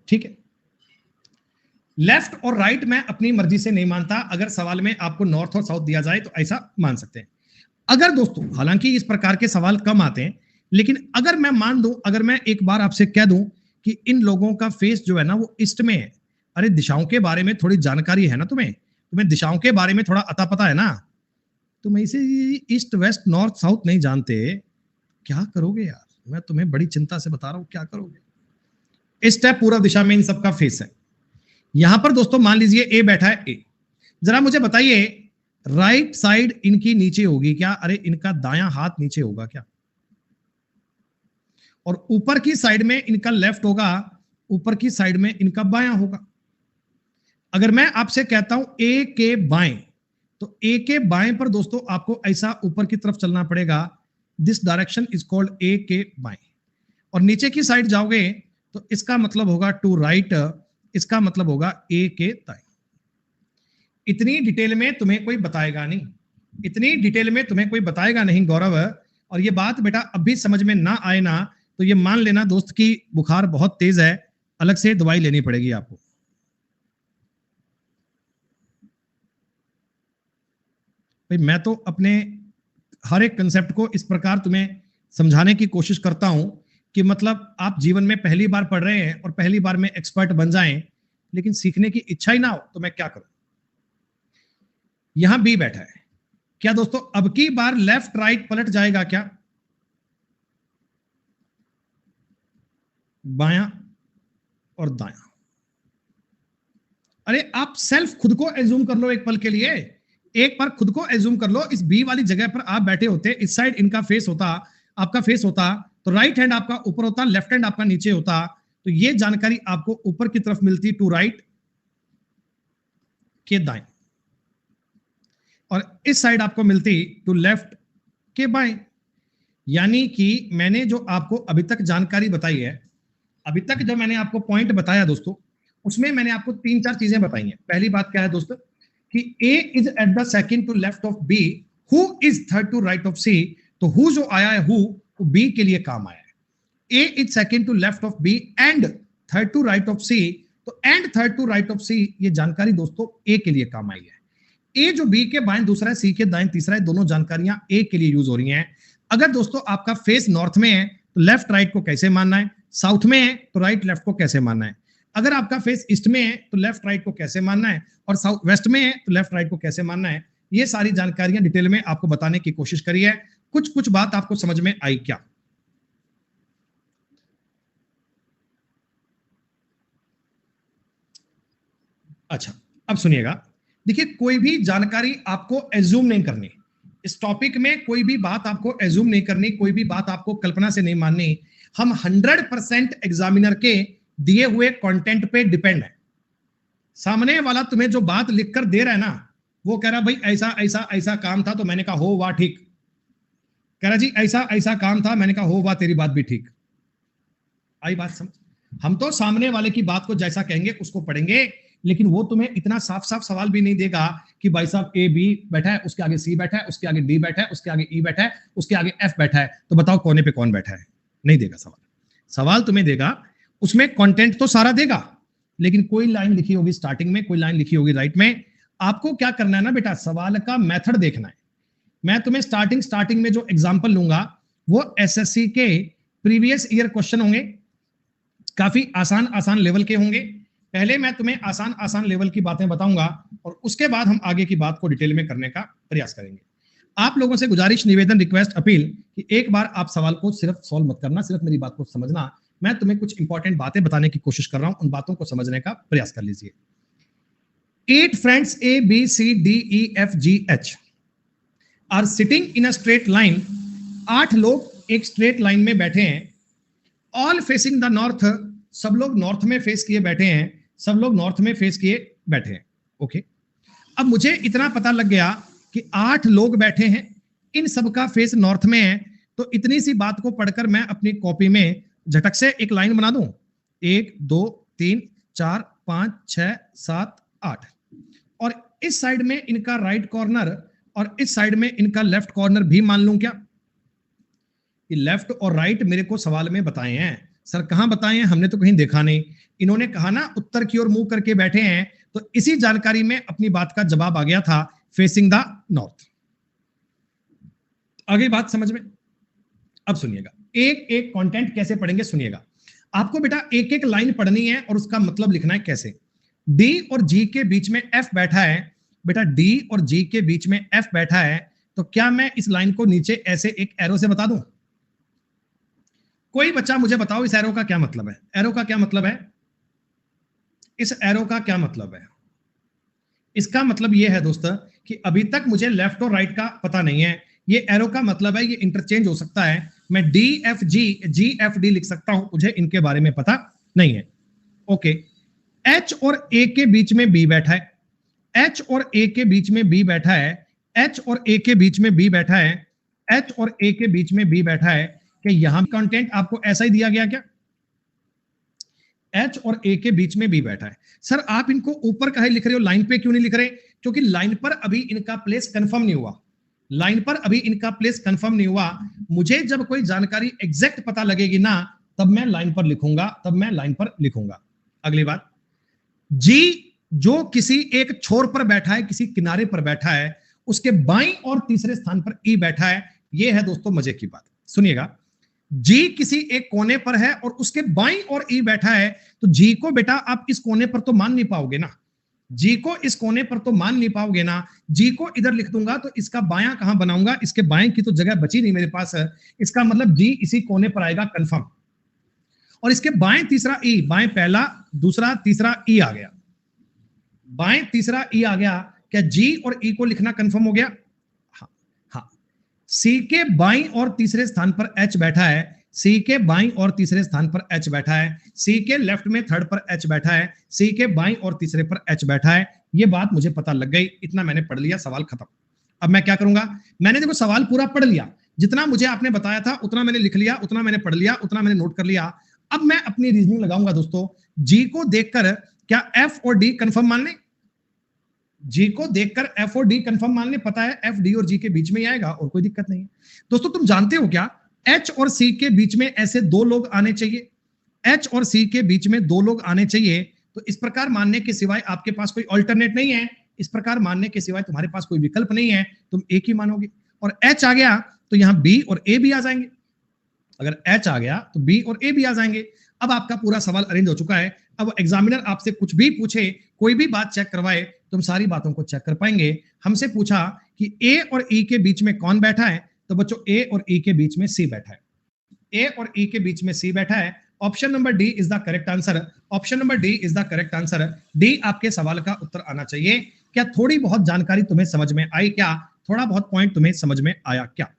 ठीक है, लेफ्ट और राइट मैं अपनी मर्जी से नहीं मानता। अगर सवाल में आपको नॉर्थ और साउथ दिया जाए तो ऐसा मान सकते हैं। अगर दोस्तों, हालांकि इस प्रकार के सवाल कम आते हैं, लेकिन अगर मैं मान दूं, अगर मैं एक बार आपसे कह दूं कि इन लोगों का फेस जो है ना वो ईस्ट में है। अरे दिशाओं के बारे में थोड़ी जानकारी है ना तुम्हें दिशाओं के बारे में थोड़ा अता पता है ना। तुम ऐसे ईस्ट वेस्ट नॉर्थ साउथ नहीं जानते, क्या करोगे यार? मैं तुम्हें बड़ी चिंता से बता रहा हूं, क्या करोगे? इस टाइप पूरा दिशा में इन सबका फेस है। यहां पर दोस्तों मान लीजिए ए बैठा है, ए जरा मुझे बताइए राइट साइड इनकी नीचे होगी क्या? अरे इनका दायां हाथ नीचे होगा क्या? और ऊपर की साइड में इनका लेफ्ट होगा, ऊपर की साइड में इनका बायां होगा। अगर मैं आपसे कहता हूं ए के बाएं, तो ए के बाएं पर दोस्तों आपको ऐसा ऊपर की तरफ चलना पड़ेगा। This direction is called a के बाएं। और नीचे की साइड जाओगे तो इसका मतलब होगा टू राइट, इसका मतलब होगा ए के दाएं। इतनी डिटेल में तुम्हें कोई बताएगा नहीं, इतनी डिटेल में तुम्हें कोई बताएगा नहीं गौरव। और ये बात बेटा अभी समझ में ना आए ना, तो ये मान लेना दोस्त की बुखार बहुत तेज है, अलग से दवाई लेनी पड़ेगी आपको। भाई मैं तो अपने हर एक कंसेप्ट को इस प्रकार तुम्हें समझाने की कोशिश करता हूं कि मतलब आप जीवन में पहली बार पढ़ रहे हैं और पहली बार में एक्सपर्ट बन जाएं, लेकिन सीखने की इच्छा ही ना हो तो मैं क्या करूं। यहां बी बैठा है, क्या दोस्तों अब की बार लेफ्ट राइट पलट जाएगा क्या? बायां और दायां। अरे आप सेल्फ खुद को एज्यूम कर लो एक पल के लिए, एक बार खुद को एज्यूम कर लो, इस बी वाली जगह पर आप बैठे होते, इस साइड इनका फेस होता, आपका फेस होता, तो राइट हैंड आपका ऊपर होता, लेफ्ट हैंड आपका नीचे होता, तो ये जानकारी आपको ऊपर की तरफ मिलती टू राइट के दाएं, और इस साइड आपको मिलती टू लेफ्ट के बाएं। यानी कि मैंने जो आपको अभी तक जानकारी बताई है, अभी तक जो मैंने आपको पॉइंट बताया दोस्तों, उसमें मैंने आपको 3-4 चीजें बताई हैं। पहली बात क्या है दोस्तों कि A is at the second to left of B, who is third to right of C। तो हु जो आया है हु, वो B के लिए काम आया है। A is second to left of B and third to right of C, तो and third to right of C ये जानकारी दोस्तों A के लिए काम आई है। A जो B के बाएं दूसरा है, C के दाएं तीसरा है, दोनों जानकारियां A के लिए यूज हो रही हैं। अगर दोस्तों आपका फेस नॉर्थ में है तो लेफ्ट राइट को कैसे मानना है, साउथ में है तो राइट लेफ्ट को कैसे मानना है, अगर आपका फेस ईस्ट में है तो लेफ्ट राइट को कैसे मानना है, और साउथ वेस्ट में है तो लेफ्ट राइट को कैसे मानना है, ये सारी जानकारियां डिटेल में आपको बताने की कोशिश करी है। कुछ कुछ बात आपको समझ में आई क्या? अच्छा अब सुनिएगा, देखिए कोई भी जानकारी आपको एज्यूम नहीं करनी, इस टॉपिक में कोई भी बात आपको एज्यूम नहीं करनी, कोई भी बात आपको कल्पना से नहीं माननी। हम 100% एग्जामिनर के दिए हुए कंटेंट पे डिपेंड है। सामने वाला तुम्हें जो बात लिखकर दे रहा है ना, वो कह रहा भाई ऐसा ऐसा ऐसा काम था, तो मैंने कहा हो वाह ठीक, कह रहा जी ऐसा ऐसा काम था, मैंने कहा हो वाह तेरी बात भी ठीक। आई बात समझ? हम तो सामने वाले की बात को जैसा कहेंगे उसको पढ़ेंगे, लेकिन वो तुम्हें इतना साफ साफ सवाल भी नहीं देगा कि भाई साहब ए बी बैठा है, उसके आगे सी बैठा है, उसके आगे डी बैठा है, उसके आगे ई बैठा है, उसके आगे एफ बैठा है, तो बताओ कोने पे कौन बैठा है। नहीं देगा सवाल। सवाल तुम्हें देगा, उसमें कंटेंट तो सारा देगा, लेकिन कोई लाइन लिखी होगी स्टार्टिंग में, कोई लाइन लिखी होगी राइट में। आपको क्या करना है ना बेटा, सवाल का मेथड देखना है। मैं तुम्हें स्टार्टिंग में जो एग्जांपल लूंगा वो एसएससी के प्रीवियस ईयर क्वेश्चन होंगे, काफी आसान आसान लेवल के होंगे। पहले मैं तुम्हें आसान आसान लेवल की बातें बताऊंगा और उसके बाद हम आगे की बात को डिटेल में करने का प्रयास करेंगे। आप लोगों से गुजारिश, निवेदन, रिक्वेस्ट, अपील कि एक बार आप सवाल को सिर्फ सॉल्व मत करना, सिर्फ मेरी बात को समझना। मैं तुम्हें कुछ इंपॉर्टेंट बातें बताने की कोशिश कर रहा हूं, उन बातों को समझने का प्रयास कर लीजिए। 8 friends A, B, C, D, E, F, G, H are sitting in a straight line। 8 लोग एक स्ट्रेट लाइन में बैठे हैं। ऑल फेसिंग द नॉर्थ, सब लोग नॉर्थ में फेस किए बैठे हैं, सब लोग नॉर्थ में फेस किए बैठे हैं। ओके, अब मुझे इतना पता लग गया कि 8 लोग बैठे हैं, इन सबका फेस नॉर्थ में है, तो इतनी सी बात को पढ़कर मैं अपनी कॉपी में झटक से एक लाइन बना दूं। 1 2 3 4 5 6 7 8, और इस साइड में इनका राइट कॉर्नर और इस साइड में इनका लेफ्ट कॉर्नर भी मान लूं क्या? कि लेफ्ट और राइट मेरे को सवाल में बताए हैं। सर कहां बताए हैं? हमने तो कहीं देखा नहीं। इन्होंने कहा ना उत्तर की ओर मुंह करके बैठे हैं, तो इसी जानकारी में अपनी बात का जवाब आ गया था, फेसिंग द नॉर्थ। आगे बात समझ में? अब सुनिएगा, एक एक कंटेंट कैसे पढ़ेंगे सुनिएगा। आपको बेटा एक एक लाइन पढ़नी है और उसका मतलब लिखना है कैसे। डी और जी के बीच में एफ बैठा है, बेटा डी और जी के बीच में एफ बैठा है, तो क्या मैं इस लाइन को नीचे ऐसे एक एरो से बता दूं? कोई बच्चा मुझे बताओ इस एरो का क्या मतलब है? एरो का क्या मतलब है? इस एरो का क्या मतलब है? इसका मतलब यह है दोस्तों कि अभी तक मुझे लेफ्ट और राइट का पता नहीं है। ये एरो का मतलब है ये इंटरचेंज हो सकता है। मैं GFD लिख सकता हूं, मुझे इनके बारे में पता नहीं है। ओके, H और A के बीच में B बैठा है, H और A के बीच में B बैठा है, H और A के बीच में B बैठा है, H और A के बीच में B बैठा है। कि यहां कंटेंट आपको ऐसा ही दिया गया क्या? H और A के बीच में B बैठा है। सर आप इनको ऊपर काहे लिख रहे हो, लाइन पे क्यों नहीं लिख रहे? क्योंकि लाइन पर अभी इनका प्लेस कंफर्म नहीं हुआ, लाइन पर अभी इनका प्लेस कंफर्म नहीं हुआ। मुझे जब कोई जानकारी एग्जैक्ट पता लगेगी ना, तब मैं लाइन पर लिखूंगा, तब मैं लाइन पर लिखूंगा। अगली बात, जी जो किसी एक छोर पर बैठा है, किसी किनारे पर बैठा है, उसके बाईं और तीसरे स्थान पर ई बैठा है। यह है दोस्तों मजे की बात, सुनिएगा। जी किसी एक कोने पर है और उसके बाईं और ई बैठा है, तो जी को बेटा आप इस कोने पर तो मान नहीं पाओगे ना, जी को इस कोने पर तो मान नहीं पाओगे ना। जी को इधर लिख दूंगा तो इसका बायां कहां बनाऊंगा, इसके बाएं की तो जगह बची नहीं मेरे पास है। इसका मतलब जी इसी कोने पर आएगा कंफर्म। और इसके बाएं तीसरा ई, बाएं पहला दूसरा तीसरा ई आ गया, बाएं तीसरा ई आ गया। क्या जी और ई को लिखना कंफर्म हो गया? हाँ हाँ। सी के बाईं और तीसरे स्थान पर एच बैठा है, सी के बाईं और तीसरे स्थान पर एच बैठा है, सी के लेफ्ट में थर्ड पर एच बैठा है, सी के बाईं और तीसरे पर एच बैठा है। ये बात मुझे पता लग गई, इतना मैंने पढ़ लिया, सवाल खत्म। अब मैं क्या करूंगा, मैंने देखो सवाल पूरा पढ़ लिया, जितना मुझे आपने बताया था उतना मैंने लिख लिया, उतना मैंने पढ़ लिया, उतना मैंने नोट कर लिया। अब मैं अपनी रीजनिंग लगाऊंगा दोस्तों। जी को देखकर क्या एफ और डी कंफर्म मान लें? जी को देखकर एफ और डी कंफर्म मान ले, पता है एफ डी और जी के बीच में ही आएगा और कोई दिक्कत नहीं है। दोस्तों तुम जानते हो क्या, एच और सी के बीच में ऐसे दो लोग आने चाहिए, एच और सी के बीच में दो लोग आने चाहिए। तो इस प्रकार मानने के सिवाय आपके पास कोई अल्टरनेट नहीं है, इस प्रकार मानने के सिवाय तुम्हारे पास कोई विकल्प नहीं है, तुम एक ही मानोगे। और एच आ गया तो यहां बी और ए भी आ जाएंगे, अगर एच आ गया तो बी और ए भी आ जाएंगे। अब आपका पूरा सवाल अरेंज हो चुका है। अब एग्जामिनर आपसे कुछ भी पूछे, कोई भी बात चेक करवाए, तुम सारी बातों को चेक कर पाएंगे। हमसे पूछा कि ए और ई के बीच में कौन बैठा है, तो बच्चों ए और ई के बीच में सी बैठा है, ए और ई के बीच में सी बैठा है। Option number D is the correct answer, option number D is the correct answer. D आपके सवाल का उत्तर आना चाहिए। क्या थोड़ी बहुत जानकारी तुम्हें समझ में आई क्या? थोड़ा बहुत पॉइंट तुम्हें समझ में आया क्या?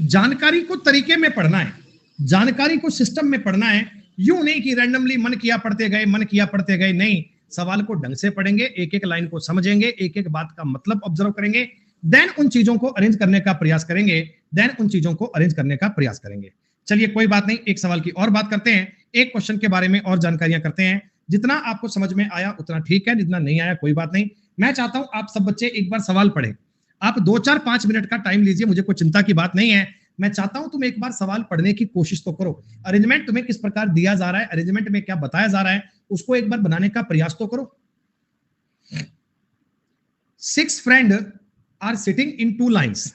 जानकारी को तरीके में पढ़ना है, जानकारी को सिस्टम में पढ़ना है, यूं नहीं कि रैंडमली मन किया पढ़ते गए, मन किया पढ़ते गए। नहीं, सवाल को ढंग से पढ़ेंगे, एक एक लाइन को समझेंगे, एक एक बात का मतलब ऑब्जर्व करेंगे, देन उन चीजों को अरेंज करने का प्रयास करेंगे, देन उन चीजों को अरेंज करने का प्रयास करेंगे। चलिए कोई बात नहीं, एक सवाल की और बात करते हैं, एक क्वेश्चन के बारे में और जानकारियां करते हैं। जितना आपको समझ में आया उतना ठीक है, जितना नहीं आया कोई बात नहीं। मैं चाहता हूं आप सब बच्चे एक बार सवाल पढ़ें, आप 2-4-5 मिनट का टाइम लीजिए, मुझे कोई चिंता की बात नहीं है। मैं चाहता हूं तुम एक बार सवाल पढ़ने की कोशिश तो करो। अरेंजमेंट तुम्हें किस प्रकार दिया जा रहा है, अरेंजमेंट में क्या बताया जा रहा है, उसको एक बार बनाने का प्रयास तो करो। 6 friend are sitting in 2 lines,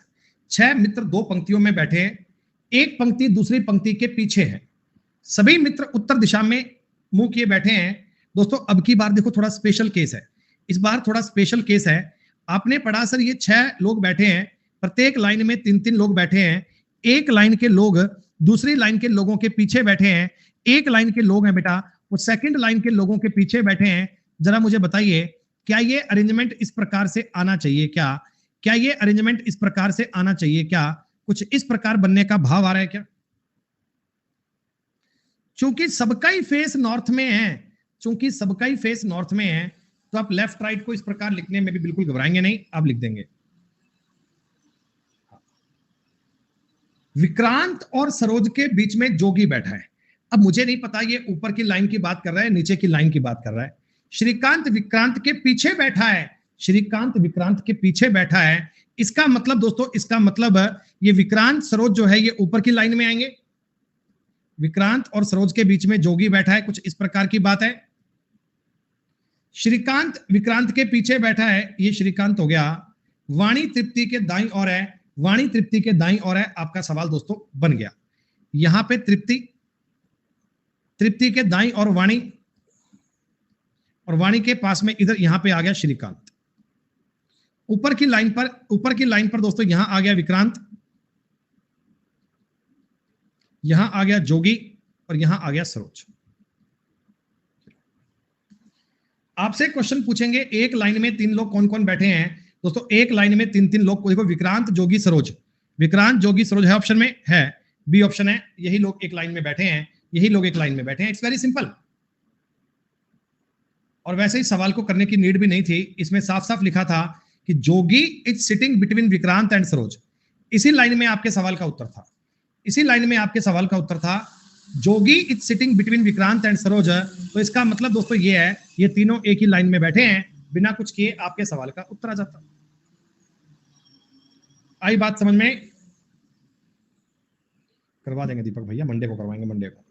6 मित्र 2 पंक्तियों में बैठे हैं, एक पंक्ति दूसरी पंक्ति के पीछे है, सभी मित्र उत्तर दिशा में मुंह किए बैठे हैं। दोस्तों अब की बार देखो थोड़ा स्पेशल केस है, इस बार थोड़ा स्पेशल केस है। आपने पढ़ा सर ये 6 लोग बैठे हैं, प्रत्येक लाइन में 3-3 लोग बैठे हैं, एक लाइन के लोग दूसरी लाइन के लोगों के पीछे बैठे हैं, एक लाइन के लोग हैं बेटा वो सेकंड लाइन के लोगों के पीछे बैठे हैं। जरा मुझे बताइए क्या ये अरेंजमेंट इस प्रकार से आना चाहिए क्या? क्या ये अरेंजमेंट इस प्रकार से आना चाहिए क्या? कुछ इस प्रकार बनने का भाव आ रहा है क्या? चूंकि सबका ही फेस नॉर्थ में है, चूंकि सबका ही फेस नॉर्थ में है, तो आप लेफ्ट राइट को इस प्रकार लिखने में भी बिल्कुल घबराएंगे नहीं, आप लिख देंगे। विक्रांत और सरोज के बीच में जोगी बैठा है। अब मुझे नहीं पता ये ऊपर की लाइन की बात कर रहा है, नीचे की लाइन की बात कर रहा है। श्रीकांत विक्रांत के पीछे बैठा है, श्रीकांत विक्रांत के पीछे बैठा है। इसका मतलब दोस्तों, इसका मतलब ये विक्रांत सरोज जो है ये ऊपर की लाइन में आएंगे, विक्रांत और सरोज के बीच में जोगी बैठा है, कुछ इस प्रकार की बात है। श्रीकांत विक्रांत के पीछे बैठा है, ये श्रीकांत हो गया। वाणी तृप्ति के दाईं ओर है, वाणी तृप्ति के दाईं ओर है। आपका सवाल दोस्तों बन गया, यहां पे तृप्ति, तृप्ति के दाईं ओर वाणी, और वाणी के पास में इधर यहां पे आ गया श्रीकांत। ऊपर की लाइन पर, ऊपर की लाइन पर दोस्तों यहां आ गया विक्रांत, यहां आ गया जोगी और यहां आ गया सरोज। आपसे क्वेश्चन पूछेंगे एक लाइन में 3 लोग कौन कौन बैठे हैं, दोस्तों एक लाइन में तीन तीन लोग, देखो विक्रांत जोगी सरोज, विक्रांत जोगी सरोज है ऑप्शन में, है बी ऑप्शन है, यही लोग एक लाइन में बैठे हैं, यही लोग एक लाइन में बैठे हैं। It's very simple. और वैसे ही सवाल को करने की नीड भी नहीं थी, इसमें साफ साफ लिखा था कि Jogi is sitting between Vikrant and Saroj. इसी लाइन में आपके सवाल का उत्तर था, इसी लाइन में आपके सवाल का उत्तर था, Jogi is sitting between Vikrant and Saroj. तो इसका मतलब दोस्तों ये है, ये तीनों एक ही लाइन में बैठे हैं, बिना कुछ किए आपके सवाल का उत्तर आ जाता। आई बात समझ में? करवा देंगे दीपक भैया, मंडे को करवाएंगे, मंडे को।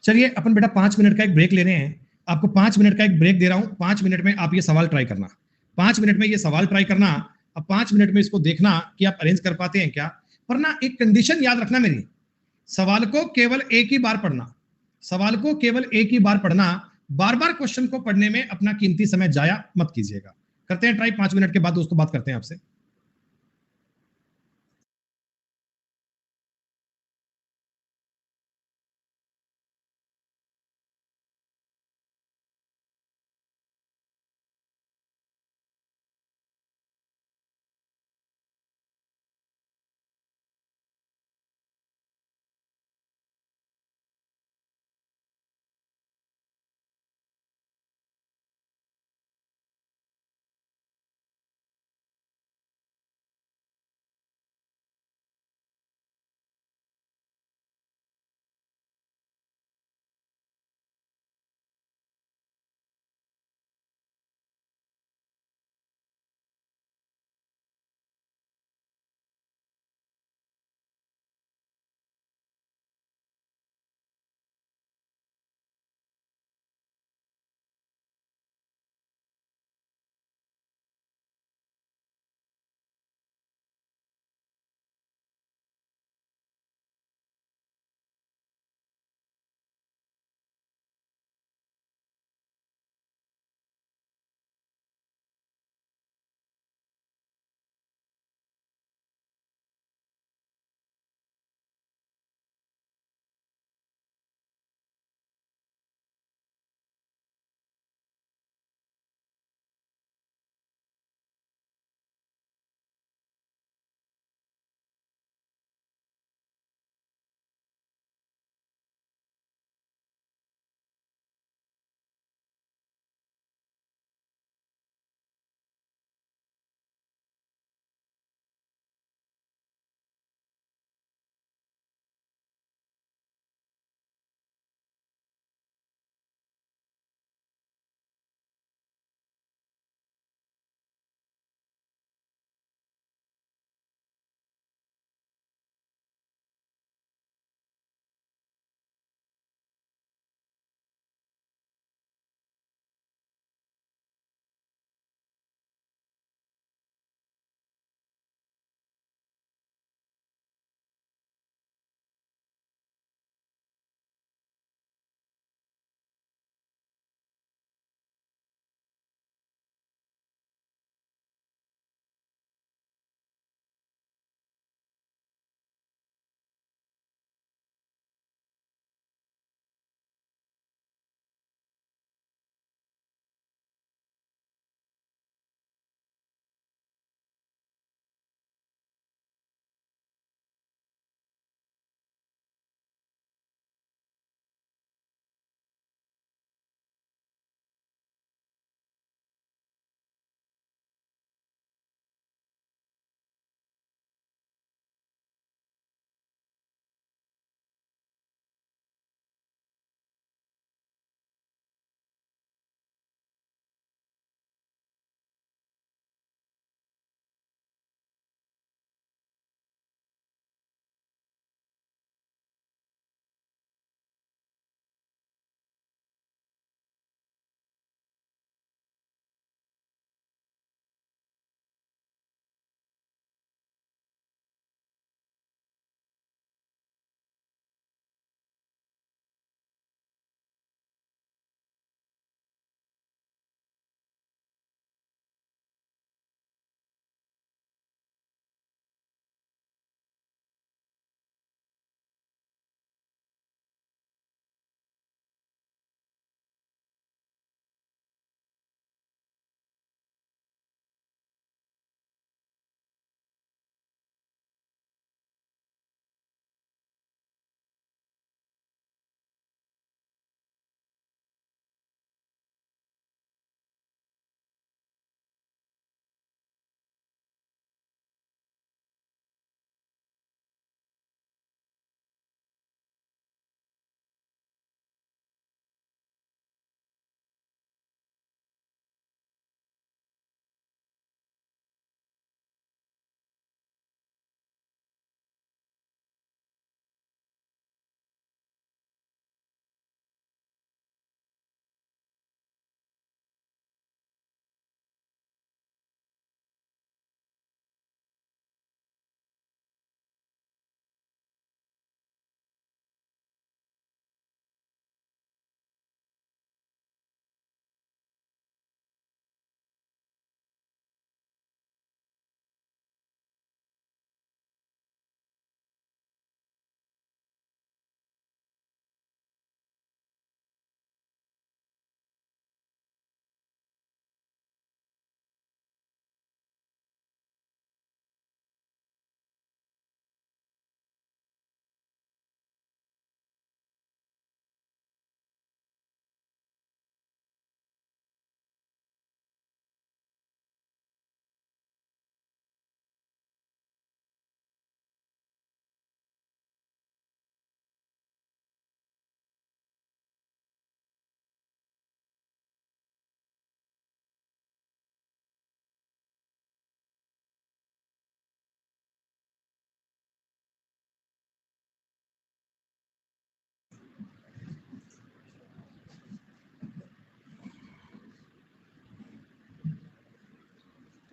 चलिए अपन बेटा 5 मिनट का एक ब्रेक ले रहे हैं, आपको 5 मिनट का एक ब्रेक दे रहा हूं। 5 मिनट में आप ये सवाल ट्राई करना, 5 मिनट में ये सवाल ट्राई करना। अब 5 मिनट में इसको देखना कि आप अरेंज कर पाते हैं क्या। पर ना एक कंडीशन याद रखना मेरी, सवाल को केवल एक ही बार पढ़ना, सवाल को केवल एक ही बार पढ़ना, बार बार क्वेश्चन को पढ़ने में अपना कीमती समय जाया मत कीजिएगा। करते हैं ट्राई, 5 मिनट के बाद दोस्तों बात करते हैं आपसे।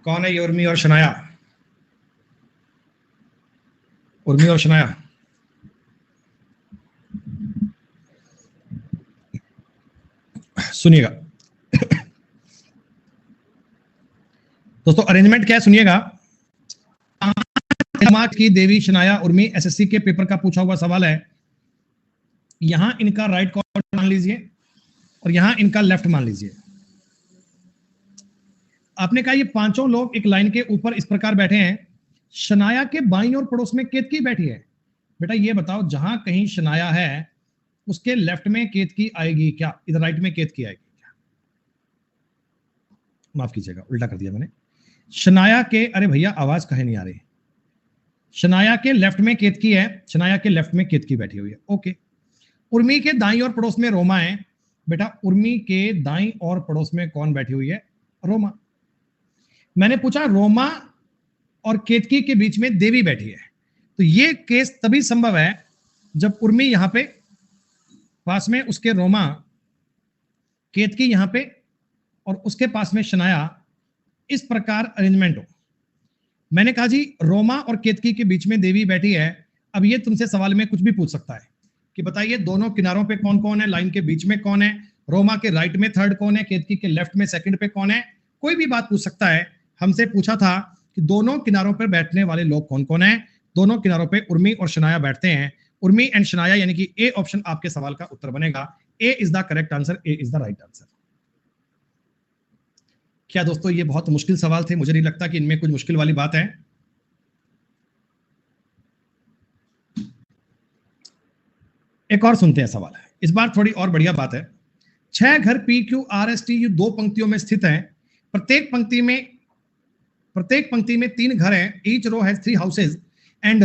कौन है ये उर्मी और शनाया? उर्मी और शनाया, सुनिएगा दोस्तों, अरेंजमेंट क्या है सुनिएगा। की देवी शनाया उर्मी एसएससी के पेपर का पूछा हुआ सवाल है। यहां इनका राइट कॉर्नर मान लीजिए और यहां इनका लेफ्ट मान लीजिए। आपने कहा ये पांचों लोग एक लाइन के ऊपर इस प्रकार बैठे हैं। शनाया के बाईं और पड़ोस में केतकी बैठी है। बेटा ये बताओ, जहां कहीं शनाया है उसके लेफ्ट में केतकी आएगी क्या? इधर राइट में केतकी आएगी क्या? माफ कीजिएगा, उल्टा कर दिया मैंने। शनाया के, अरे भैया आवाज कहे नहीं आ रही। शनाया के लेफ्ट में केतकी है, शनाया के लेफ्ट में केतकी बैठी हुई है। ओके। उर्मी के दाईं और पड़ोस में रोमा है। बेटा उर्मी के दाईं और पड़ोस में कौन बैठी हुई है? रोमा। मैंने पूछा रोमा और केतकी के बीच में देवी बैठी है। तो ये केस तभी संभव है जब उर्मी यहां पे पास में, उसके रोमा, केतकी यहां पे और उसके पास में शनाया। इस प्रकार अरेंजमेंट हो। मैंने कहा जी रोमा और केतकी के बीच में देवी बैठी है। अब ये तुमसे सवाल में कुछ भी पूछ सकता है कि बताइए दोनों किनारों पे कौन कौन है, लाइन के बीच में कौन है, रोमा के राइट में थर्ड कौन है, केतकी के लेफ्ट में सेकंड पे कौन है। कोई भी बात पूछ सकता है। हमसे पूछा था कि दोनों किनारों पर बैठने वाले लोग कौन कौन है। दोनों किनारों पे उर्मी और शनाया बैठते हैं। उर्मी एंड शनाया, यानी कि ए ऑप्शन आपके सवाल का उत्तर बनेगा। A is the correct answer, A is the right answer. क्या दोस्तों ये बहुत मुश्किल सवाल थे? मुझे नहीं लगता कि इनमें कुछ मुश्किल वाली बात है। एक और सुनते हैं सवाल। इस बार थोड़ी और बढ़िया बात है। 6 घर P Q R S T U 2 पंक्तियों में स्थित हैं। प्रत्येक पंक्ति में 3 घर हैं। Each row has 3 houses and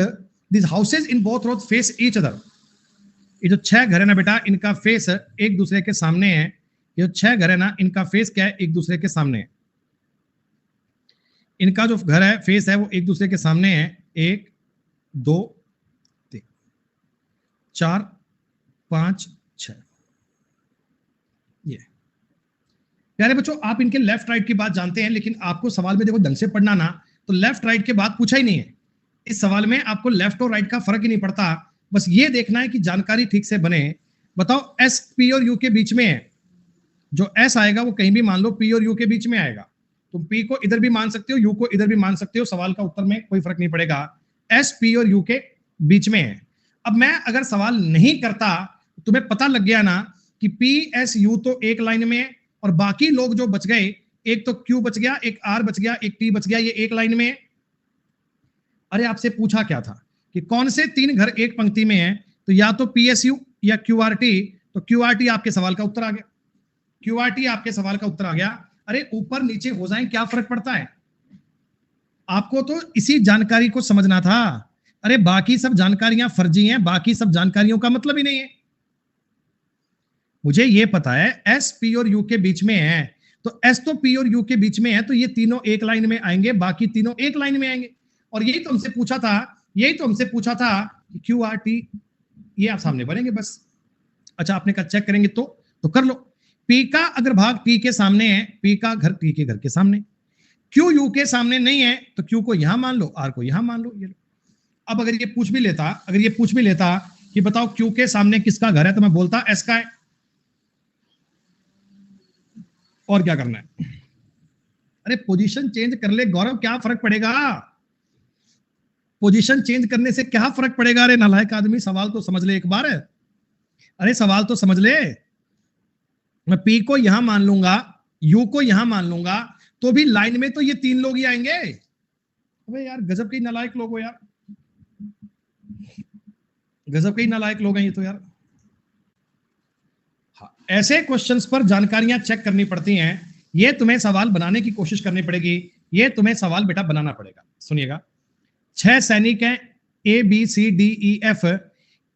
this houses in both rows face each other. ये जो 6 घर है ना बेटा, इनका फेस एक दूसरे के सामने है। ये 6 घर है ना, इनका फेस क्या है? एक दूसरे के सामने है। इनका जो घर है, फेस है, वो एक दूसरे के सामने है। 1 2 3 4 5 6। ये प्यारे बच्चों, आप इनके लेफ्ट राइट की बात जानते हैं, लेकिन आपको सवाल में देखो ढंग से पढ़ना ना, तो लेफ्ट राइट के बाद पूछा ही नहीं है। इस सवाल में आपको लेफ्ट और राइट का फर्क ही नहीं पड़ता। बस ये देखना है कि जानकारी ठीक से बने। बताओ एस पी और यू के बीच में है। जो एस आएगा वो कहीं भी मान लो पी और यू के बीच में आएगा। तुम पी को इधर भी मान सकते हो, यू को इधर भी मान सकते हो। सवाल का उत्तर में कोई फर्क नहीं पड़ेगा। एस पी और यू के बीच में है। अब मैं अगर सवाल नहीं करता, तुम्हें पता लग गया ना कि पी एस यू तो एक लाइन में है और बाकी लोग जो बच गए, एक तो क्यू बच गया, एक आर बच गया, एक टी बच गया, ये एक लाइन में है। अरे आपसे पूछा क्या था कि कौन से 3 घर एक पंक्ति में है? तो या तो पी एस यू या क्यू आर टी। तो क्यू आर टी आपके सवाल का उत्तर आ गया। क्यू आर टी आपके सवाल का उत्तर आ गया। अरे ऊपर नीचे हो जाए क्या फर्क पड़ता है? आपको तो इसी जानकारी को समझना था। अरे बाकी सब जानकारियां फर्जी हैं, बाकी सब जानकारियों का मतलब ही नहीं है। मुझे ये पता है एस पी और यू के बीच में है, तो एस तो पी और यू के बीच में है, तो ये तीनों एक लाइन में आएंगे, बाकी तीनों एक लाइन में आएंगे। और यही तो हमसे पूछा था कि क्यू आर टी ये आप सामने बनेंगे बस। अच्छा आपने कहा चेक करेंगे तो कर लो। पी का अगर भाग टी के सामने है, पी का घर टी के घर के सामने। क्यू यू के सामने नहीं है, तो क्यू को यहां मान लो, आर को यहां मान लो। ये लो। अब अगर ये पूछ भी लेता कि बताओ क्यू के सामने किसका घर है, तो मैं बोलता एस का है। और क्या करना है? अरे पोजीशन चेंज कर ले गौरव, क्या फर्क पड़ेगा? पोजीशन चेंज करने से क्या फर्क पड़ेगा? अरे नालायक आदमी, सवाल तो समझ ले एक बार। अरे सवाल तो समझ ले। मैं पी को यहां मान लूंगा, यू को यहां मान लूंगा, तो भी लाइन में तो ये 3 लोग ही आएंगे। अबे यार गजब के नालायक लोग हो यार, गजब के नालायक लोग हैं ये तो यार। हाँ, ऐसे क्वेश्चंस पर जानकारियां चेक करनी पड़ती हैं। ये तुम्हें सवाल बनाने की कोशिश करनी पड़ेगी। ये तुम्हें सवाल बेटा बनाना पड़ेगा। सुनिएगा, 6 सैनिक हैं A B C D E F,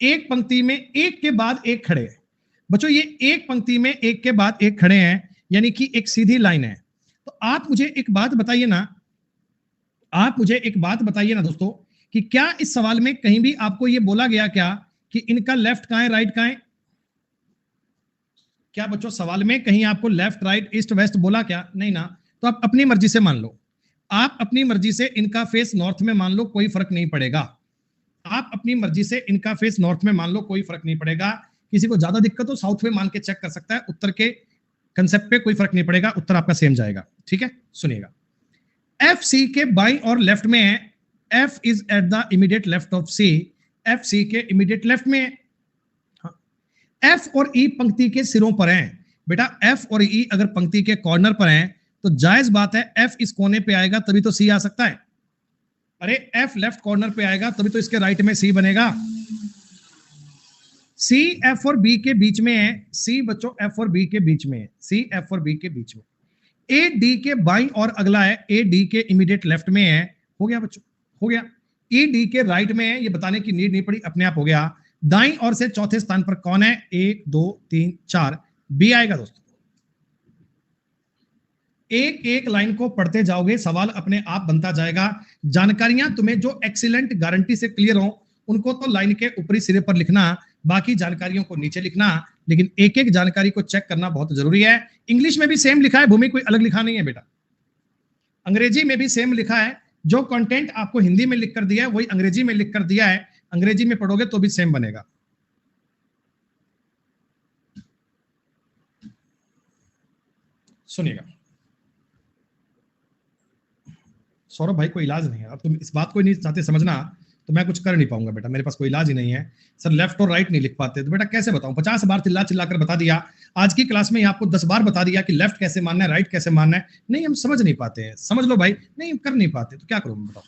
एक पंक्ति में एक के बाद एक खड़े हैं। बच्चों ये एक पंक्ति में एक के बाद एक खड़े हैं, यानी कि एक सीधी लाइन है। तो आप मुझे एक बात बताइए ना दोस्तों, कि क्या इस सवाल में कहीं भी आपको ये बोला गया क्या कि इनका लेफ्ट कहां है, राइट कहां है? क्या बच्चों सवाल में कहीं आपको लेफ्ट राइट ईस्ट वेस्ट बोला क्या? नहीं ना। तो आप अपनी मर्जी से मान लो। आप अपनी मर्जी से इनका फेस नॉर्थ में मान लो, कोई फर्क नहीं पड़ेगा। आप अपनी मर्जी से इनका फेस नॉर्थ में मान लो, कोई फर्क नहीं पड़ेगा। किसी को ज्यादा दिक्कत हो साउथ में मान के चेक कर सकता है, उत्तर के कंसेप्ट पे कोई फर्क नहीं पड़ेगा, उत्तर आपका सेम जाएगा। ठीक है, सुनिएगा। एफ सी के बाईं और लेफ्ट में है, F is at the immediate left of C, F C के इमीडिएट लेफ्ट में है। एफ और ई पंक्ति के सिरों पर हैं। बेटा एफ और ई अगर पंक्ति के कॉर्नर पर हैं तो जायज बात है एफ इस कोने पे आएगा तभी तो सी आ सकता है। अरे एफ लेफ्ट कॉर्नर पे आएगा तभी तो इसके राइट में सी बनेगा। सी एफ और बी के बीच में है, सी बच्चों एफ और बी के बीच में है, सी एफ और बी के बीच में। ए डी के बाईं और अगला है, ए डी के इमीडिएट लेफ्ट में है। हो गया बच्चों, हो गया। ई डी के राइट में है, ये बताने की नीड नहीं पड़ी, अपने आप हो गया। दाईं ओर से चौथे स्थान पर कौन है? 1 2 3 4 बी आएगा दोस्तों। एक एक लाइन को पढ़ते जाओगे, सवाल अपने आप बनता जाएगा। जानकारियां तुम्हें जो एक्सीलेंट गारंटी से क्लियर हो उनको तो लाइन के ऊपरी सिरे पर लिखना, बाकी जानकारियों को नीचे लिखना, लेकिन एक एक जानकारी को चेक करना बहुत जरूरी है। इंग्लिश में भी सेम लिखा है भूमि, कोई अलग लिखा नहीं है बेटा। अंग्रेजी में भी सेम लिखा है, जो कंटेंट आपको हिंदी में लिख कर दिया है वही अंग्रेजी में लिख कर दिया है। अंग्रेजी में पढ़ोगे तो भी सेम बनेगा। सुनिएगा, सौरभ भाई कोई इलाज नहीं है। अब तुम इस बात को नहीं चाहते समझना तो मैं कुछ कर नहीं पाऊंगा बेटा, मेरे पास कोई इलाज ही नहीं है। सर लेफ्ट और राइट नहीं लिख पाते तो बेटा कैसे बताऊं? 50 बार चिल्ला चिल्ला कर बता दिया, आज की क्लास में आपको 10 बार बता दिया कि लेफ्ट कैसे मानना है, राइट कैसे मानना है। नहीं हम समझ नहीं पाते हैं, समझ लो भाई, नहीं हम कर नहीं पाते तो क्या करूं मैं, बताओ।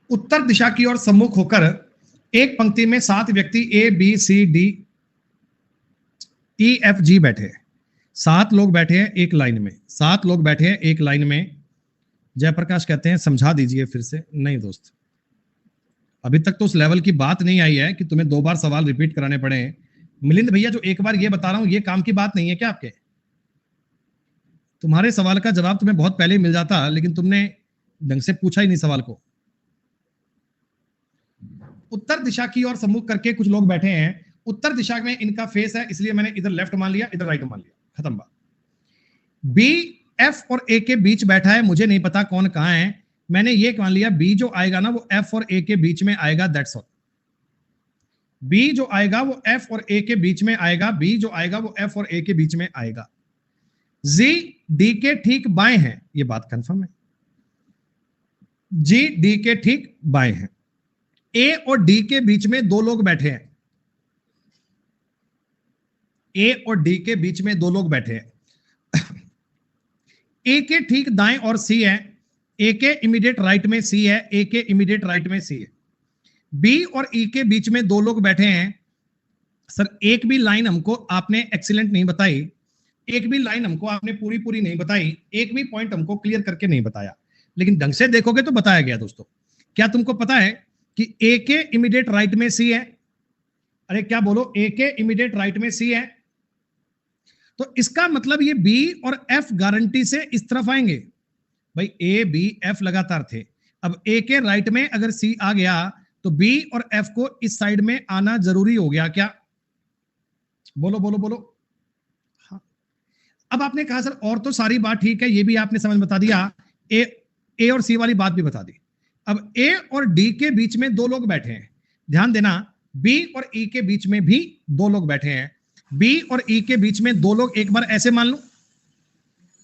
उत्तर दिशा की ओर सम्मुख होकर एक पंक्ति में 7 व्यक्ति A B C D E F G बैठे। 7 लोग बैठे हैं एक लाइन में, 7 लोग बैठे हैं एक लाइन में। जयप्रकाश कहते हैं समझा दीजिए फिर से। नहीं दोस्त, अभी तक तो उस लेवल की बात नहीं आई है कि तुम्हें 2 बार सवाल रिपीट कराने पड़े। मिलिंद भैया जो एक बार ये बता रहा हूं ये काम की बात नहीं है क्या आपके? तुम्हारे सवाल का जवाब तुम्हें बहुत पहले ही मिल जाता, लेकिन तुमने ढंग से पूछा ही नहीं सवाल को। उत्तर दिशा की ओर सम्मुख करके कुछ लोग बैठे हैं, उत्तर दिशा में इनका फेस है इसलिए मैंने इधर लेफ्ट मान लिया, इधर राइट मान लिया, खत्म बात। बी एफ और ए के बीच बैठा है, मुझे नहीं पता कौन कहां है, मैंने ये मान लिया बी जो आएगा ना वो एफ और ए के बीच में आएगा, दैट्स ऑल। बी जो आएगा वो एफ और ए के बीच में आएगा, बी जो आएगा वो एफ और ए के बीच में आएगा। जी डी के ठीक बाएं है, ये बात कंफर्म है। जी डी के ठीक बाएं है। ए और डी के बीच में 2 लोग बैठे हैं, ए और डी के बीच में 2 लोग बैठे हैं। ए के ठीक दाएं और सी है, ए के इमीडिएट राइट में सी है, ए के इमीडिएट राइट में सी है। बी और ई के बीच में 2 लोग बैठे हैं। सर एक भी लाइन हमको आपने एक्सीलेंट नहीं बताई, एक भी लाइन हमको आपने पूरी पूरी नहीं बताई, एक भी पॉइंट हमको क्लियर करके नहीं बताया, लेकिन ढंग से देखोगे तो बताया गया। दोस्तों क्या तुमको पता है कि ए के इमीडिएट राइट में सी है? अरे क्या बोलो, ए के इमीडिएट राइट में सी है, तो इसका मतलब ये बी और एफ गारंटी से इस तरफ आएंगे। भाई ए बी एफ लगातार थे, अब ए के राइट में अगर सी आ गया तो बी और एफ को इस साइड में आना जरूरी हो गया क्या? बोलो बोलो बोलो। हाँ। अब आपने कहा सर और तो सारी बात ठीक है, ये भी आपने समझ बता दिया, ए और सी वाली बात भी बता दी। अब ए और डी के बीच में 2 लोग बैठे हैं, ध्यान देना, बी और ई के बीच में भी 2 लोग बैठे हैं। बी और ई के बीच में 2 लोग एक बार ऐसे मान लो,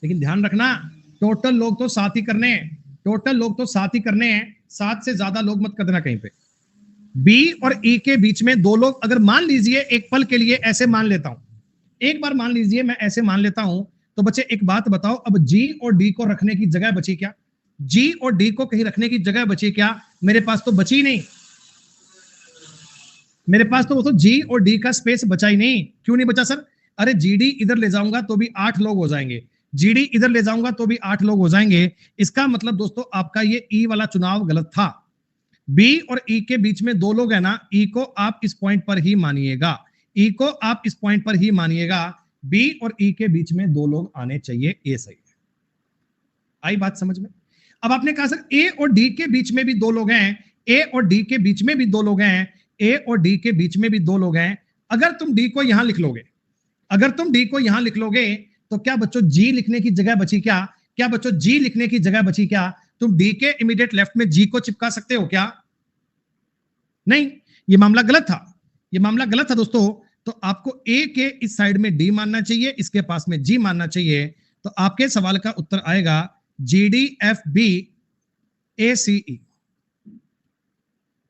लेकिन ध्यान रखना टोटल लोग तो 7 ही करने हैं, टोटल लोग तो 7 ही करने हैं, 7 से ज्यादा लोग मत कर देना कहीं पे। बी और ई के बीच में 2 लोग अगर मान लीजिए एक पल के लिए ऐसे मान लेता हूं, एक बार मान लीजिए मैं ऐसे मान लेता हूं, तो बच्चे एक बात बताओ, अब जी और डी को रखने की जगह बची क्या? जी और डी को कहीं रखने की जगह बची क्या? मेरे पास तो बची नहीं, मेरे पास तो वो तो जी और डी का स्पेस बचा ही नहीं। क्यों नहीं बचा सर? अरे जीडी इधर ले जाऊंगा तो भी 8 लोग हो जाएंगे, जीडी इधर ले जाऊंगा तो भी 8 लोग हो जाएंगे। इसका मतलब दोस्तों आपका ये ई वाला चुनाव गलत था। बी और ई के बीच में 2 लोग है ना, ई को आप इस पॉइंट पर ही मानिएगा, ई को आप इस पॉइंट पर ही मानिएगा। बी और ई के बीच में 2 लोग आने चाहिए, ये सही है। आई बात समझ में? अब आपने कहा सर ए और डी के बीच में भी दो लोग हैं, ए और डी के बीच में भी दो लोग हैं, ए और डी के बीच में भी दो लोग हैं। अगर तुम डी को यहां लिख लोगे, अगर तुम डी को यहां लिख लोगे तो क्या बच्चों जी लिखने की जगह बची क्या? क्या बच्चों जी लिखने की जगह बची क्या? तुम डी के इमीडिएट लेफ्ट में जी को चिपका सकते हो क्या? नहीं, ये मामला गलत था, ये मामला गलत था दोस्तों। तो आपको ए के इस साइड में डी मानना चाहिए, इसके पास में जी मानना चाहिए। तो आपके सवाल का उत्तर आएगा जी डी एफ बी ए सी ई।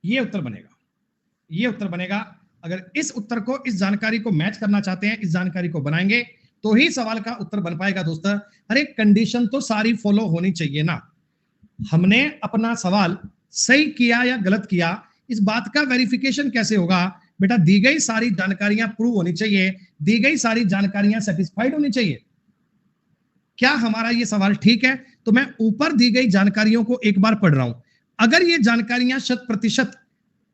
ये उत्तर बनेगा, ये उत्तर बनेगा। अगर इस उत्तर को, इस जानकारी को मैच करना चाहते हैं, इस जानकारी को बनाएंगे तो ही सवाल का उत्तर बन पाएगा दोस्तों। अरे कंडीशन तो सारी फॉलो होनी चाहिए ना। हमने अपना सवाल सही किया या गलत किया, इस बात का वेरिफिकेशन कैसे होगा? बेटा दी गई सारी जानकारियां प्रूव होनी चाहिए, दी गई सारी जानकारियां सेटिस्फाइड होनी चाहिए। क्या हमारा ये सवाल ठीक है? तो मैं ऊपर दी गई जानकारियों को एक बार पढ़ रहा हूं। अगर ये जानकारियां 100%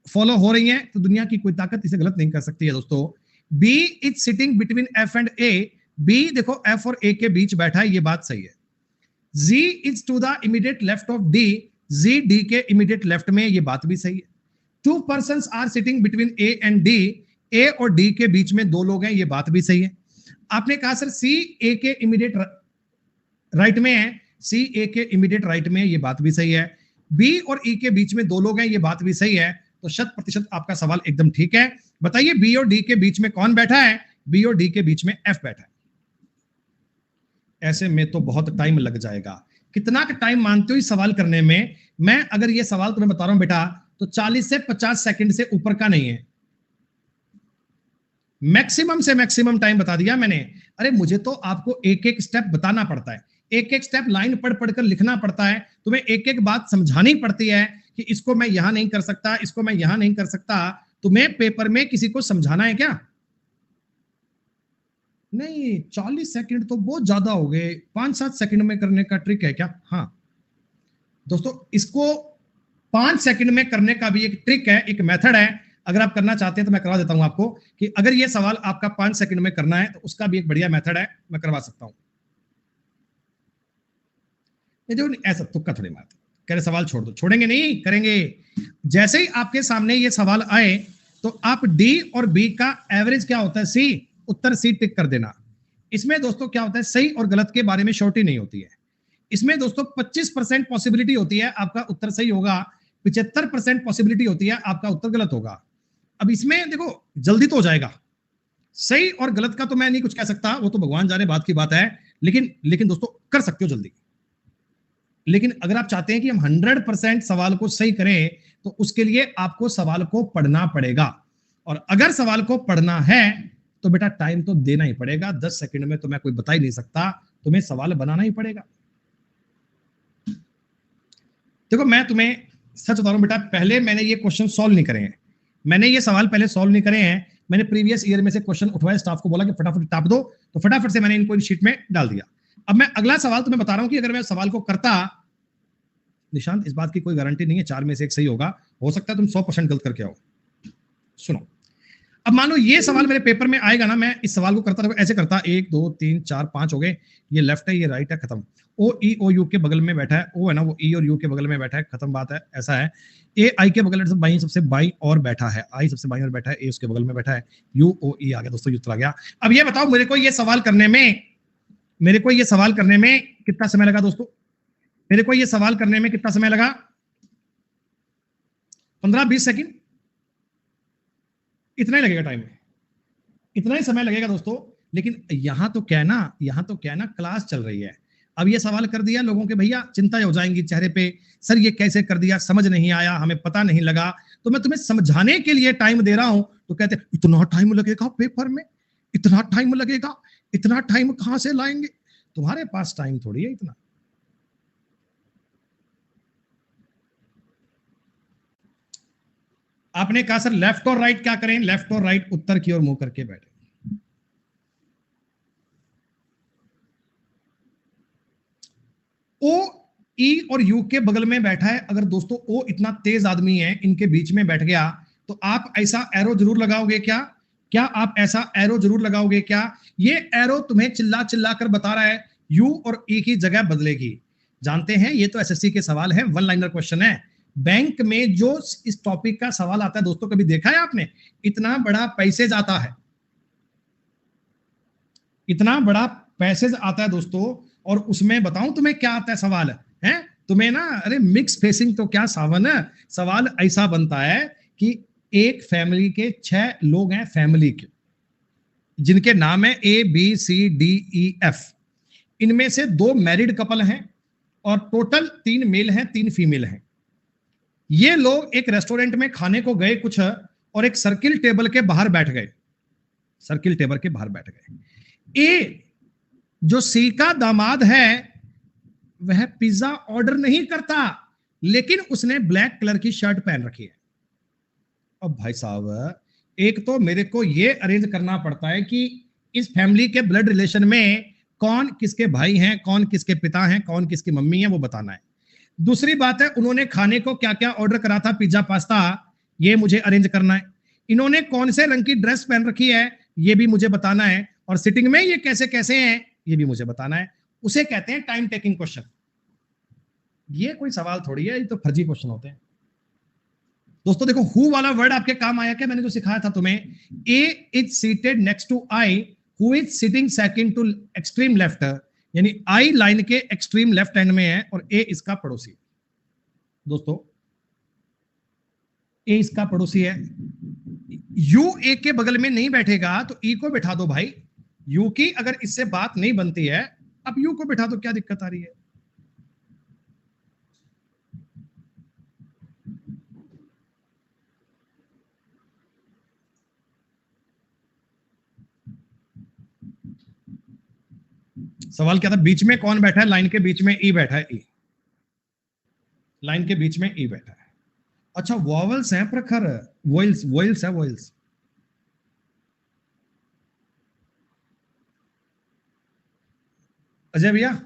फॉलो हो रही हैं तो दुनिया की कोई ताकत इसे गलत नहीं कर सकती है दोस्तों। B is sitting between F and A, B देखो एफ और ए के बीच बैठा है, ये बात सही है। G is to the immediate left of D, G D के इमीडिएट लेफ्ट में, ये बात भी सही है। Two persons are sitting between A and D, A और डी के बीच में दो लोग हैं, ये बात भी सही है। आपने कहा सर सी ए के इमीडिएट राइट में है, सी ए के इमीडिएट राइट में, ये बात भी सही है। बी और ई के बीच में दो लोग हैं, ये बात भी सही है। तो 100% आपका सवाल एकदम ठीक है। बताइए बी और डी के बीच में कौन बैठा है? बी और डी के बीच में एफ बैठा है। ऐसे में तो बहुत टाइम लग जाएगा। कितना टाइम मानते हो इस सवाल करने में? मैं अगर ये सवाल तुम्हें बता रहा हूं बेटा तो 40 से 50 सेकंड से ऊपर का नहीं है। मैक्सिमम से मैक्सिमम टाइम बता दिया मैंने। अरे मुझे तो आपको एक एक स्टेप बताना पड़ता है, एक एक स्टेप लाइन पढ़ पढ़कर लिखना पड़ता है, तुम्हें एक एक बात समझानी पड़ती है कि इसको मैं यहां नहीं कर सकता, इसको मैं यहां नहीं कर सकता। तुम्हें पेपर में किसी को समझाना है क्या? नहीं, 40 सेकंड तो बहुत ज्यादा हो गए, 5-7 सेकंड में करने का ट्रिक है क्या? हाँ दोस्तों, इसको 5 सेकंड में करने का भी एक ट्रिक है, एक मेथड है। अगर आप करना चाहते हैं तो मैं करवा देता हूं आपको कि अगर ये सवाल आपका 5 सेकंड में करना है तो उसका भी एक बढ़िया मेथड है, मैं करवा सकता हूं। जो ऐसा तुक्का थोड़ी मारते, कह रहे सवाल छोड़ दो, छोड़ेंगे नहीं, करेंगे। जैसे ही आपके सामने ये सवाल आए तो आप डी और बी का एवरेज क्या होता है, सी, उत्तर सी टिक कर देना। इसमें दोस्तों क्या होता है, सही और गलत के बारे में श्योरिटी नहीं होती है। इसमें दोस्तों 25% पॉसिबिलिटी होती है आपका उत्तर सही होगा, 75% पॉसिबिलिटी होती है आपका उत्तर गलत होगा। अब इसमें देखो जल्दी तो हो जाएगा, सही और गलत का तो मैं नहीं कुछ कह सकता, वो तो भगवान जाने बात की बात है, लेकिन दोस्तों कर सकते हो जल्दी। लेकिन अगर आप चाहते हैं कि हम 100% सवाल को सही करें तो उसके लिए आपको सवाल को पढ़ना पड़ेगा। और अगर सवाल को पढ़ना है तो बेटा टाइम तो देना ही पड़ेगा। 10 सेकंड में तो मैं कोई बता ही नहीं सकता, तुम्हें सवाल बनाना ही पड़ेगा। देखो मैं तुम्हें सच बता रहा हूं बेटा, पहले मैंने ये क्वेश्चन सॉल्व नहीं करे हैं, मैंने ये सवाल पहले सॉल्व नहीं करे हैं। मैंने प्रीवियस ईयर में से क्वेश्चन उठवाए, स्टाफ को बोला कि फटाफट टाप दो, तो फटाफट से मैंने इनको इन शीट में डाल दिया। अब मैं अगला सवाल तुम्हें बता रहा हूं कि अगर मैं सवाल को करता, निशांत इस बात की कोई गारंटी नहीं है 4 में से एक सही होगा, हो सकता है तुम 100% गलत करके आओ। सुनो, अब मान लो ये सवाल मेरे पेपर में आएगा ना, मैं इस सवाल को करता ऐसे करता, 1 2 3 4 5 हो गए, ये लेफ्ट है ये राइट है, खत्म। ओ ई ओ यू के बगल में बैठा है, ओ है ना वो ई और यू के बगल में बैठा है, खत्म बात है। ऐसा है, ए आई के बगल में बाई सबसे बाई और बैठा है, आई सबसे बाई और बैठा है, ए उसके बगल में बैठा है, यू ओ ई आ गया दोस्तों, उत्तर आ गया। अब ये बताओ मेरे को ये सवाल करने में कितना समय लगा दोस्तों? मेरे को ये सवाल करने में कितना समय लगा? 15-20 सेकंड, इतना ही लगेगा टाइम में, इतना ही समय लगेगा दोस्तों। लेकिन यहां तो क्या है ना, क्लास चल रही है। अब ये सवाल कर दिया, लोगों के भैया चिंता हो जाएंगी चेहरे पे, सर ये कैसे कर दिया, समझ नहीं आया, हमें पता नहीं लगा। तो मैं तुम्हें समझाने के लिए टाइम दे रहा हूं, तो कहते हैं इतना टाइम लगेगा पेपर में, इतना टाइम लगेगा, इतना टाइम कहां से लाएंगे? तुम्हारे पास टाइम थोड़ी है इतना। आपने कहा सर लेफ्ट और राइट क्या करें? लेफ्ट और राइट उत्तर की ओर मुंह करके बैठे। ओ ई और यू के बगल में बैठा है। अगर दोस्तों ओ इतना तेज आदमी है, इनके बीच में बैठ गया, तो आप ऐसा एरो जरूर लगाओगे क्या? क्या आप ऐसा एरो जरूर लगाओगे क्या? ये एरो तुम्हें चिल्ला चिल्ला कर बता रहा है यू और ई की जगह बदलेगी। जानते हैं ये तो एसएससी के सवाल है, वन लाइनर क्वेश्चन है। बैंक में जो इस टॉपिक का सवाल आता है दोस्तों, कभी देखा है आपने? इतना बड़ा पैसेज आता है, इतना बड़ा पैसेज आता है दोस्तों, और उसमें बताऊं तुम्हें क्या आता है सवाल है तुम्हें ना, अरे मिक्स फेसिंग तो क्या सावन है। सवाल ऐसा बनता है कि एक फैमिली के 6 लोग हैं, फैमिली के जिनके नाम है ABCDEF। इनमें से 2 मैरिड कपल हैं और टोटल 3 मेल हैं, 3 फीमेल हैं। ये लोग एक रेस्टोरेंट में खाने को गए कुछ, और एक सर्किल टेबल के बाहर बैठ गए, सर्किल टेबल के बाहर बैठ गए। ए जो सी का दामाद है वह पिज्जा ऑर्डर नहीं करता, लेकिन उसने ब्लैक कलर की शर्ट पहन रखी है। अब भाई साहब, एक तो मेरे को यह अरेंज करना पड़ता है कि इस फैमिली के ब्लड रिलेशन में कौन किसके भाई हैं, कौन किसके पिता हैं, कौन किसकी मम्मी है, वो बताना है। दूसरी बात है, उन्होंने खाने को क्या क्या ऑर्डर करा था, पिज्जा पास्ता, ये मुझे अरेंज करना है। इन्होंने कौन से रंग की ड्रेस पहन रखी है, ये भी मुझे बताना है। और सिटिंग में ये कैसे कैसे हैं, ये भी मुझे बताना है। उसे कहते हैं टाइम टेकिंग क्वेश्चन। ये कोई सवाल थोड़ी है, ये तो फर्जी क्वेश्चन होते हैं दोस्तों। देखो, हु वाला वर्ड आपके काम आया क्या? मैंने जो सिखाया था तुम्हें, A is seated next to I, who is sitting second to extreme left, यानी आई लाइन के एक्सट्रीम लेफ्ट हैंड में है और ए इसका पड़ोसी दोस्तों, ए इसका पड़ोसी है। यू ए के बगल में नहीं बैठेगा तो ई को बैठा दो भाई। यू की अगर इससे बात नहीं बनती है, अब यू को बैठा दो, क्या दिक्कत आ रही है? सवाल क्या था? बीच में कौन बैठा है? लाइन के बीच में ई बैठा है, ई लाइन के बीच में ई बैठा है। अच्छा, वॉवल्स हैं प्रखर, वॉइल्स, वॉइल्स है, वॉइल्स। अजय भैया,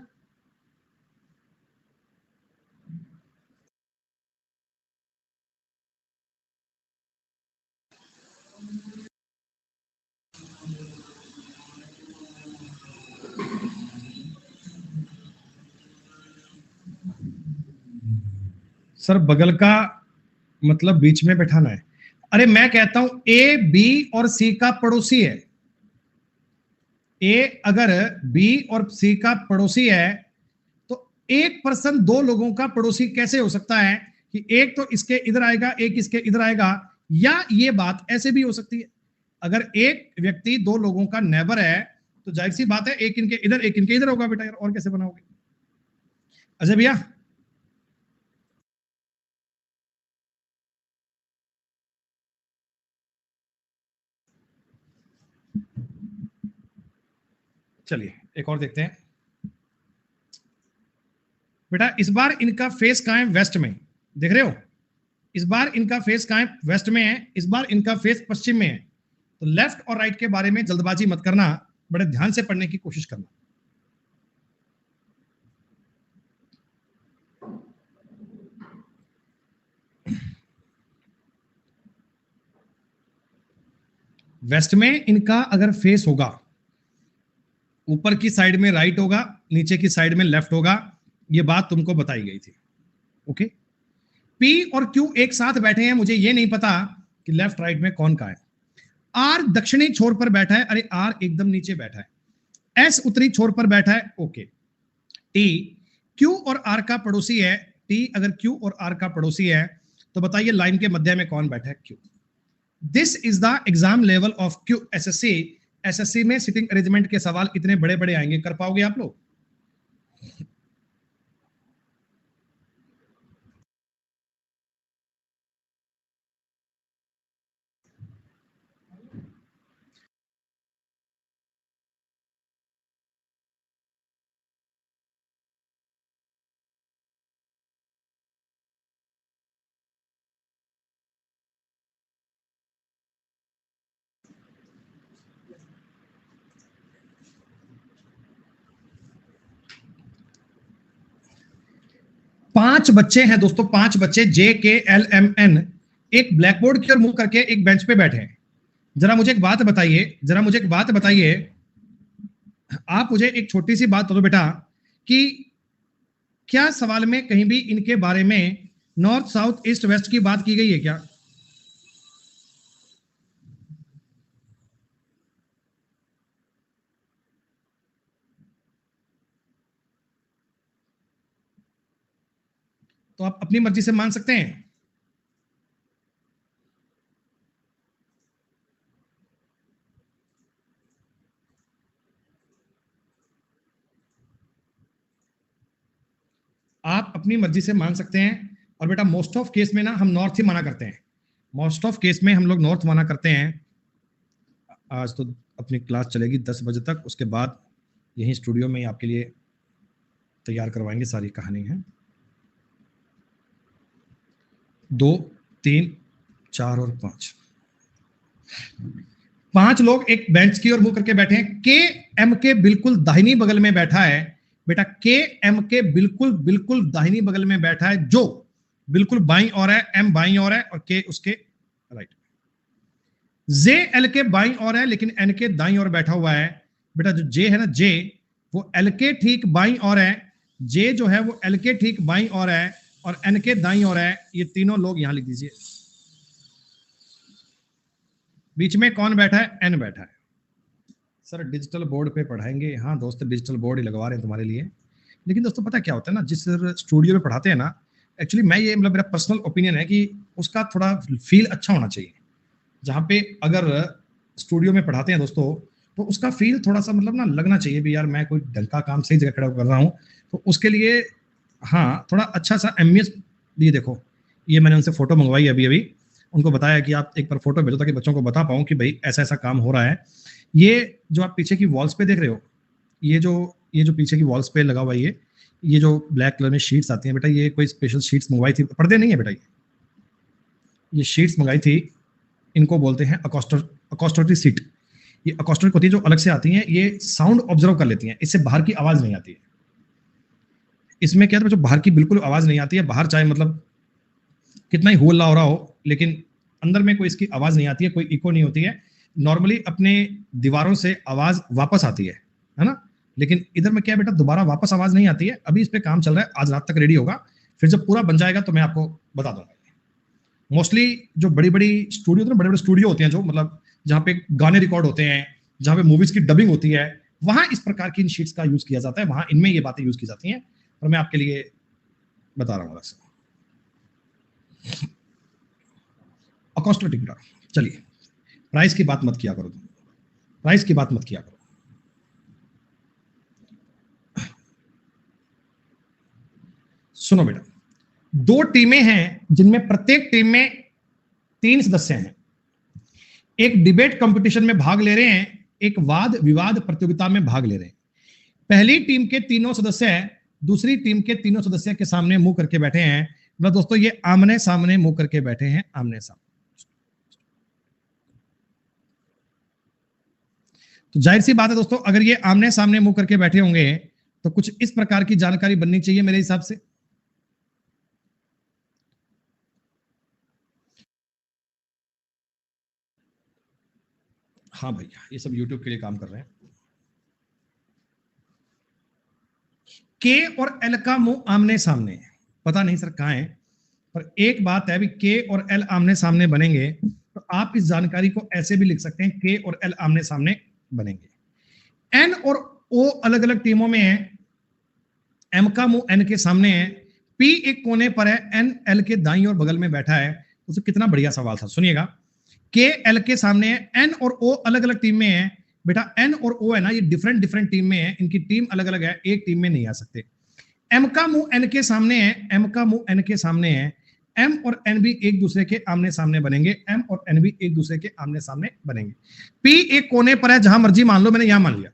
सर बगल का मतलब बीच में बैठाना है। अरे मैं कहता हूं ए बी और सी का पड़ोसी है। ए अगर बी और सी का पड़ोसी है तो एक पर्सन 2 लोगों का पड़ोसी कैसे हो सकता है कि एक तो इसके इधर आएगा, एक इसके इधर आएगा? या ये बात ऐसे भी हो सकती है, अगर एक व्यक्ति 2 लोगों का नेबर है तो जाहिर सी बात है एक इनके इधर एक इनके इधर होगा बेटा यार, और कैसे बनाओगे? अजय भैया, चलिए एक और देखते हैं बेटा। इस बार इनका फेस कहां है? वेस्ट में, देख रहे हो? इस बार इनका फेस कहां है? वेस्ट में है। इस बार इनका फेस पश्चिम में है। तो लेफ्ट और राइट के बारे में जल्दबाजी मत करना, बड़े ध्यान से पढ़ने की कोशिश करना। वेस्ट में इनका अगर फेस होगा, ऊपर की साइड में राइट होगा, नीचे की साइड में लेफ्ट होगा, ये बात तुमको बताई गई थी। ओके, पी और क्यू एक साथ बैठे हैं, मुझे ये नहीं पता कि लेफ्ट राइट में कौन का है। आर दक्षिणी छोर पर बैठा है, अरे आर एकदम नीचे बैठा है। एस उत्तरी छोर पर बैठा है, ओके। टी क्यू और आर का पड़ोसी है। टी अगर क्यू और आर का पड़ोसी है तो बताइए लाइन के मध्य में कौन बैठा है? Q. This is the exam level of Q SSC. SSC में सिटिंग अरेंजमेंट के सवाल इतने बड़े बड़े आएंगे, कर पाओगे आप लोग? पांच बच्चे हैं दोस्तों, 5 बच्चे JKLMN एक ब्लैक बोर्ड की ओर मुंह करके एक बेंच पे बैठे हैं। जरा मुझे एक बात बताइए, जरा मुझे एक बात बताइए, आप मुझे एक छोटी सी बात बता दो बेटा कि क्या सवाल में कहीं भी इनके बारे में नॉर्थ साउथ ईस्ट वेस्ट की बात की गई है क्या? तो आप अपनी मर्जी से मान सकते हैं। आप अपनी मर्जी से मान सकते हैं। और बेटा मोस्ट ऑफ केस में ना हम नॉर्थ ही माना करते हैं, मोस्ट ऑफ केस में हम लोग नॉर्थ माना करते हैं। आज तो अपनी क्लास चलेगी 10 बजे तक, उसके बाद यहीं स्टूडियो में आपके लिए तैयार करवाएंगे, सारी कहानी है। 2 3 4 और 5 लोग एक बेंच की ओर मुंह करके बैठे हैं। के एम के बिल्कुल दाहिनी बगल में बैठा है बेटा, के एम के बिल्कुल बिल्कुल दाहिनी बगल में बैठा है, जो बिल्कुल बाईं ओर है, एम बाईं ओर है और के उसके राइट। जे एल के बाईं ओर है लेकिन एन के दाईं ओर बैठा हुआ है। बेटा जो जे है ना, जे वो एल के ठीक बाईं ओर है, जे जो है वो एल के ठीक बाईं ओर है और एन के दाईं ओर है। ये तीनों लोग यहां लिख दीजिए। बीच में कौन बैठा है? एन बैठा है। सर डिजिटल बोर्ड पे पढ़ाएंगे? हाँ दोस्त, डिजिटल बोर्ड ही लगवा रहे हैं तुम्हारे लिए। लेकिन दोस्तों पता क्या होता है ना, जिस स्टूडियो में पढ़ाते हैं ना, एक्चुअली मैं ये मतलब मेरा पर्सनल ओपिनियन है कि उसका थोड़ा फील अच्छा होना चाहिए। जहाँ पे अगर स्टूडियो में पढ़ाते हैं दोस्तों, तो उसका फील थोड़ा सा मतलब ना लगना चाहिए भी यार मैं कोई ढंग का काम सही जगह खड़ा कर रहा हूँ। तो उसके लिए हाँ थोड़ा अच्छा सा एमबीएस। ये देखो, ये मैंने उनसे फोटो मंगवाई अभी अभी, उनको बताया कि आप एक बार फोटो भेजो ताकि बच्चों को बता पाऊँ कि भाई ऐसा ऐसा काम हो रहा है। ये जो आप पीछे की वॉल्स पे देख रहे हो, ये जो पीछे की वॉल्स पे लगा हुआ है, ये जो ब्लैक कलर में शीट्स आती हैं बेटा, ये कोई स्पेशल शीट्स मंगवाई थी, पर्दे नहीं है बेटा, ये शीट्स मंगाई थी। इनको बोलते हैं अकोस्टोटी सीट। ये अकोस्टिक होती है जो अलग से आती हैं, ये साउंड ऑब्जर्व कर लेती हैं, इससे बाहर की आवाज नहीं आती है। इसमें क्या है, जो बाहर की बिल्कुल आवाज नहीं आती है, बाहर चाहे मतलब कितना ही हल्ला हो रहा हो, लेकिन अंदर में कोई इसकी आवाज नहीं आती है, कोई इको नहीं होती है। नॉर्मली अपने दीवारों से आवाज वापस आती है ना, लेकिन इधर में क्या है बेटा, दोबारा वापस आवाज नहीं आती है। अभी इस पे काम चल रहा है, आज रात तक रेडी होगा, फिर जब पूरा बन जाएगा तो मैं आपको बता दूंगा। मोस्टली जो बड़ी बड़ी स्टूडियो होते हैं, बड़े बड़े स्टूडियो होते हैं जो मतलब जहाँ पे गाने रिकॉर्ड होते हैं, जहाँ पे मूवीज की डबिंग होती है, वहां इस प्रकार की इन शीट्स का यूज किया जाता है, वहां इनमें ये बातें यूज की जाती हैं, और मैं आपके लिए बता रहा हूँ अलग से। अकोस्टिक। चलिए प्राइस की बात मत किया करो, तुम प्राइस की बात मत किया करो। सुनो बेटा, 2 टीमें हैं जिनमें प्रत्येक टीम में 3 सदस्य हैं। एक डिबेट कंपटीशन में भाग ले रहे हैं, एक वाद विवाद प्रतियोगिता में भाग ले रहे हैं। पहली टीम के तीनों सदस्य दूसरी टीम के तीनों सदस्य के सामने मुंह करके बैठे हैं। मतलब दोस्तों ये आमने सामने मुंह करके बैठे हैं, आमने सामने। तो जाहिर सी बात है दोस्तों, अगर ये आमने सामने मुंह करके बैठे होंगे तो कुछ इस प्रकार की जानकारी बननी चाहिए मेरे हिसाब से। हाँ भैया, ये सब YouTube के लिए काम कर रहे हैं। के और एल का मुंह आमने सामने है, पता नहीं सर कहां है, पर एक बात है, भी के और एल आमने सामने बनेंगे तो आप इस जानकारी को ऐसे भी लिख सकते हैं, के और एल आमने सामने बनेंगे। एन और ओ अलग अलग टीमों में है, एम का मुंह एन के सामने है, पी एक कोने पर है, एन एल के दाईं और बगल में बैठा है। तो कितना बढ़िया सवाल था, सुनिएगा। के एल के सामने है, एन और ओ अलग अलग टीम में है। बेटा एन और ओ है ना, ये डिफरेंट डिफरेंट टीम में है, इनकी टीम अलग अलग है, एक टीम में नहीं आ सकते। एम का मुंह एन के सामने है, एम का मुंह एन के सामने है, एम और एन भी एक दूसरे के आमने सामने बनेंगे, एम और एन भी एक दूसरे के आमने सामने बनेंगे। पी एक कोने पर है, जहां मर्जी मान लो, मैंने यहां मान लिया,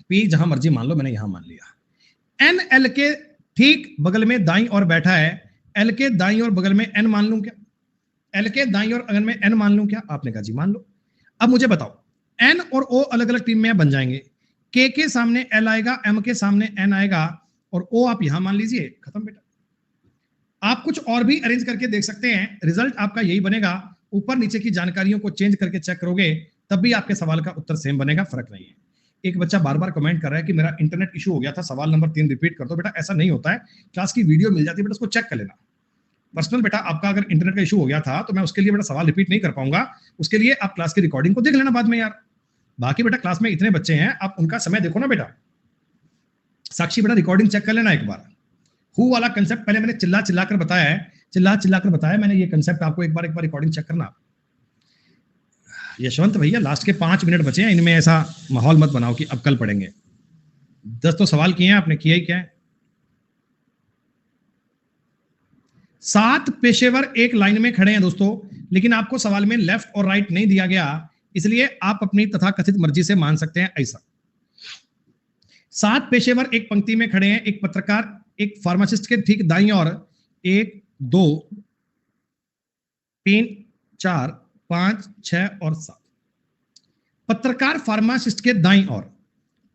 पी जहां मर्जी मान लो, मैंने यहां मान लिया। एन एल के ठीक बगल में दाईं ओर बैठा है, एल के दाईं ओर बगल में एन मान लूं क्या? एल के दाईं ओर अगर मैं एन मान लूं क्या? आपने कहा जी मान लो। अब मुझे बताओ, एन और ओ अलग अलग टीम में बन जाएंगे, के सामने एल आएगा, एम के सामने एन आएगा, और ओ आप यहां मान लीजिए, खत्म बेटा। आप कुछ और भी अरेंज करके देख सकते हैं, रिजल्ट आपका यही बनेगा। ऊपर नीचे की जानकारियों को चेंज करके चेक करोगे तब भी आपके सवाल का उत्तर सेम बनेगा, फर्क नहीं है। एक बच्चा बार बार कमेंट कर रहा है कि मेरा इंटरनेट इशू हो गया था, सवाल नंबर 3 रिपीट कर दो। बेटा ऐसा नहीं होता है, क्लास की वीडियो मिल जाती है, बेटा उसको चेक कर लेना। पर्सनल बेटा आपका अगर इंटरनेट का इशू हो गया था तो मैं उसके लिए बेटा सवाल रिपीट नहीं कर पाऊंगा, उसके लिए आप क्लास की रिकॉर्डिंग को देख लेना बाद में यार। बाकी बेटा क्लास में इतने बच्चे हैं, आप उनका समय देखो ना बेटा। साक्षी बेटा रिकॉर्डिंग चेक कर लेना एक बार। हु वाला कंसेप्ट पहले मैंने चिल्ला चिल्ला कर बताया है, चिल्ला चिल्ला कर बताया मैंने ये कंसेप्ट आपको, एक बार रिकॉर्डिंग चेक करना। यशवंत भैया लास्ट के 5 मिनट बचे हैं, इनमें ऐसा माहौल मत बनाओ कि अब कल पढ़ेंगे। 10 तो सवाल किए हैं आपने, किया ही क्या है। 7 पेशेवर एक लाइन में खड़े हैं दोस्तों, लेकिन आपको सवाल में लेफ्ट और राइट नहीं दिया गया, इसलिए आप अपनी तथाकथित मर्जी से मान सकते हैं ऐसा। 7 पेशेवर एक पंक्ति में खड़े हैं, एक पत्रकार एक फार्मासिस्ट के ठीक दाईं ओर, 1 2 3 4 5 6 और 7। पत्रकार फार्मासिस्ट के दाईं ओर,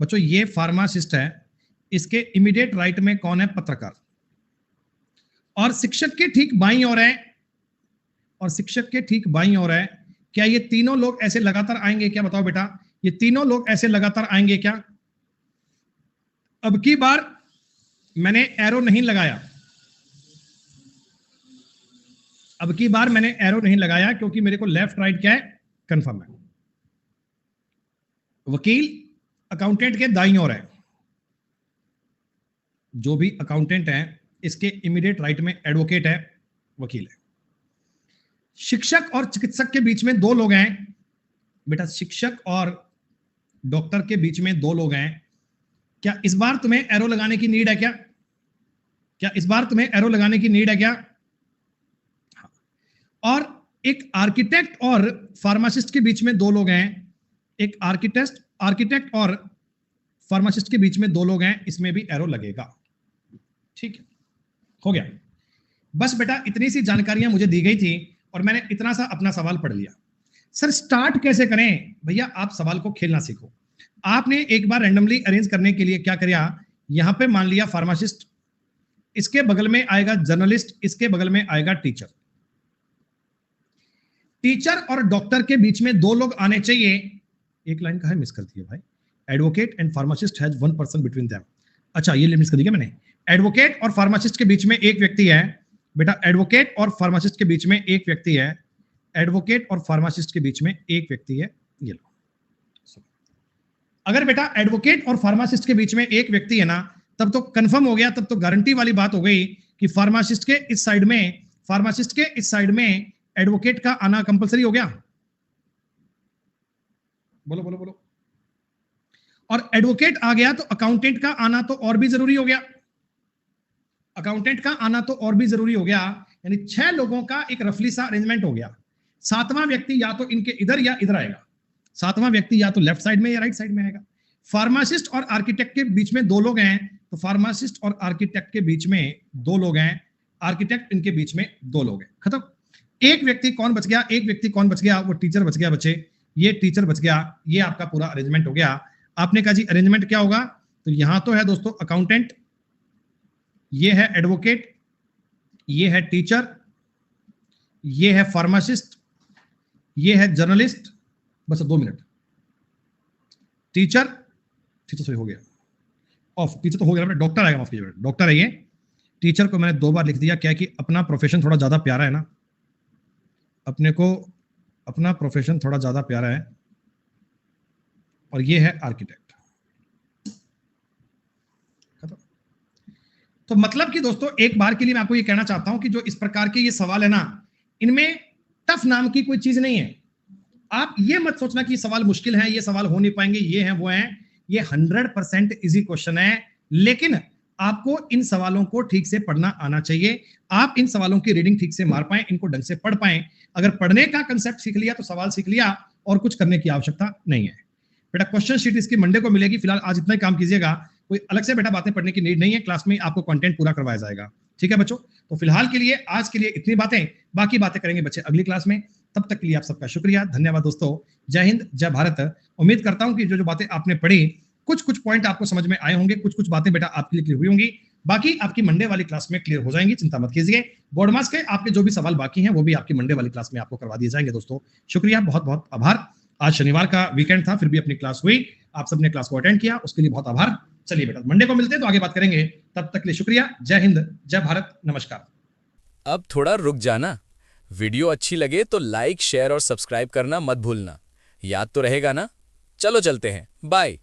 बच्चों ये फार्मासिस्ट है, इसके इमीडिएट राइट में कौन है, पत्रकार। और शिक्षक के ठीक बाईं ओर है, और शिक्षक के ठीक बाईं ओर है। क्या ये तीनों लोग ऐसे लगातार आएंगे क्या, बताओ बेटा, ये तीनों लोग ऐसे लगातार आएंगे क्या। अब की बार मैंने एरो नहीं लगाया, अब की बार मैंने एरो नहीं लगाया क्योंकि मेरे को लेफ्ट राइट क्या है, कंफर्म है। वकील अकाउंटेंट के दाईं ओर है, जो भी अकाउंटेंट है इसके इमीडिएट राइट में एडवोकेट है, वकील है। शिक्षक और चिकित्सक के बीच में 2 लोग हैं बेटा, शिक्षक और डॉक्टर के बीच में 2 लोग हैं। क्या इस बार तुम्हें एरो लगाने की नीड है क्या, क्या इस बार तुम्हें एरो लगाने की नीड है क्या। और एक आर्किटेक्ट और फार्मासिस्ट के बीच में 2 लोग हैं, एक आर्किटेक्ट और फार्मासिस्ट के बीच में 2 लोग हैं, इसमें भी एरो लगेगा। ठीक है, हो गया। बस बेटा इतनी सी जानकारियां मुझे दी गई थी और मैंने इतना सा अपना सवाल पढ़ लिया। सर स्टार्ट कैसे करें, भैया आप सवाल को खेलना सीखो। आपने एक बार रैंडमली अरेंज करने के लिए क्या किया, यहां पे मान लिया फार्मासिस्ट, इसके बगल में आएगा जर्नलिस्ट, इसके बगल में आएगा टीचर। टीचर और डॉक्टर के बीच में 2 लोग आने चाहिए। एक लाइन का है मिस कर दिया भाई, advocate and pharmacist has 1 person between them. अच्छा ये मिस कर दिया मैंने। एडवोकेट और फार्मासिस्ट के बीच में एक व्यक्ति है बेटा, एडवोकेट और फार्मासिस्ट के बीच में एक व्यक्ति है, एडवोकेट और फार्मासिस्ट के बीच में एक व्यक्ति है। ये लो, अगर बेटा एडवोकेट और फार्मासिस्ट के बीच में एक व्यक्ति है ना, तब तो कंफर्म हो गया, तब तो गारंटी वाली बात हो गई कि फार्मासिस्ट के इस साइड में एडवोकेट का आना कंपलसरी हो गया। बोलो बोलो बोलो। और एडवोकेट आ गया तो अकाउंटेंट का आना तो और भी जरूरी हो गया, अकाउंटेंट का आना तो और भी जरूरी हो गया। यानी 6 लोगों का एक रफली सा अरेंजमेंट हो गया। 7वां व्यक्ति या तो इनके इधर या इधर आएगा, 7वां व्यक्ति या तो लेफ्ट साइड में या राइट साइड में आएगा। फार्मासिस्ट और आर्किटेक्ट के बीच में 2 लोग हैं, तो फार्मासिस्ट और आर्किटेक्ट के बीच में 2 लोग हैं, आर्किटेक्ट इनके बीच में 2 लोग हैं। खत्म। एक व्यक्ति कौन बच गया, एक व्यक्ति कौन बच गया, वो टीचर बच गया बच्चे, ये टीचर बच गया। ये आपका पूरा अरेंजमेंट हो गया। आपने कहा जी अरेंजमेंट क्या होगा, तो यहां तो है दोस्तों अकाउंटेंट, ये है एडवोकेट, ये है टीचर, ये है फार्मासिस्ट, ये है जर्नलिस्ट। बस 2 मिनट। टीचर सॉरी हो गया ऑफ, टीचर तो हो गया, डॉक्टर आएगा, माफ कीजिए डॉक्टर है ये। टीचर को मैंने 2 बार लिख दिया, क्या कि अपना प्रोफेशन थोड़ा ज्यादा प्यारा है ना, अपने को अपना प्रोफेशन थोड़ा ज्यादा प्यारा है। और ये है आर्किटेक्ट। तो मतलब कि दोस्तों एक बार के लिए मैं आपको ये कहना चाहता हूं कि जो इस प्रकार के ये सवाल है ना, इनमें टफ नाम की कोई चीज नहीं है। आप ये मत सोचना कि सवाल मुश्किल है, ये सवाल हो नहीं पाएंगे, ये हैं वो हैं। ये 100% इजी क्वेश्चन है, लेकिन आपको इन सवालों को ठीक से पढ़ना आना चाहिए। आप इन सवालों की रीडिंग ठीक से मार पाए, इनको ढंग से पढ़ पाए। अगर पढ़ने का कंसेप्ट सीख लिया तो सवाल सीख लिया, और कुछ करने की आवश्यकता नहीं है। बेटा क्वेश्चन शीट इसकी मंडे को मिलेगी, फिलहाल आज इतना ही काम कीजिएगा। कोई अलग से बेटा बातें पढ़ने की नीड नहीं है, क्लास में आपको कंटेंट पूरा करवाया जाएगा। ठीक है बच्चों, तो फिलहाल के लिए आज के लिए इतनी बातें, बाकी बातें करेंगे बच्चे अगली क्लास में। तब तक के लिए आप सबका शुक्रिया, धन्यवाद दोस्तों। जय हिंद, जय भारत। उम्मीद करता हूं कि जो बातें आपने पढ़ी, कुछ पॉइंट आपको समझ में आए होंगे, कुछ बातें बेटा आपके लिए क्लियर हुई होंगी, बाकी आपकी मंडे वाली क्लास में क्लियर हो जाएंगी, चिंता मत कीजिए। बोर्ड मार्क्स के आपके जो भी सवाल बाकी हैं वो भी आपकी मंडे वाली क्लास में आपको करवा दिए जाएंगे दोस्तों। शुक्रिया, बहुत बहुत आभार। आज शनिवार का वीकेंड था, फिर भी अपनी क्लास हुई। आप सबने क्लास को अटेंड किया, उसके लिए बहुत आभार। चलिए बेटा, मंडे को मिलते हैं तो आगे बात करेंगे। तब तक के लिए शुक्रिया। जय हिंद, जय भारत, नमस्कार। अब थोड़ा रुक जाना। वीडियो अच्छी लगे तो लाइक, शेयर और सब्सक्राइब करना मत भूलना। याद तो रहेगा ना? चलो चलते हैं, बाय।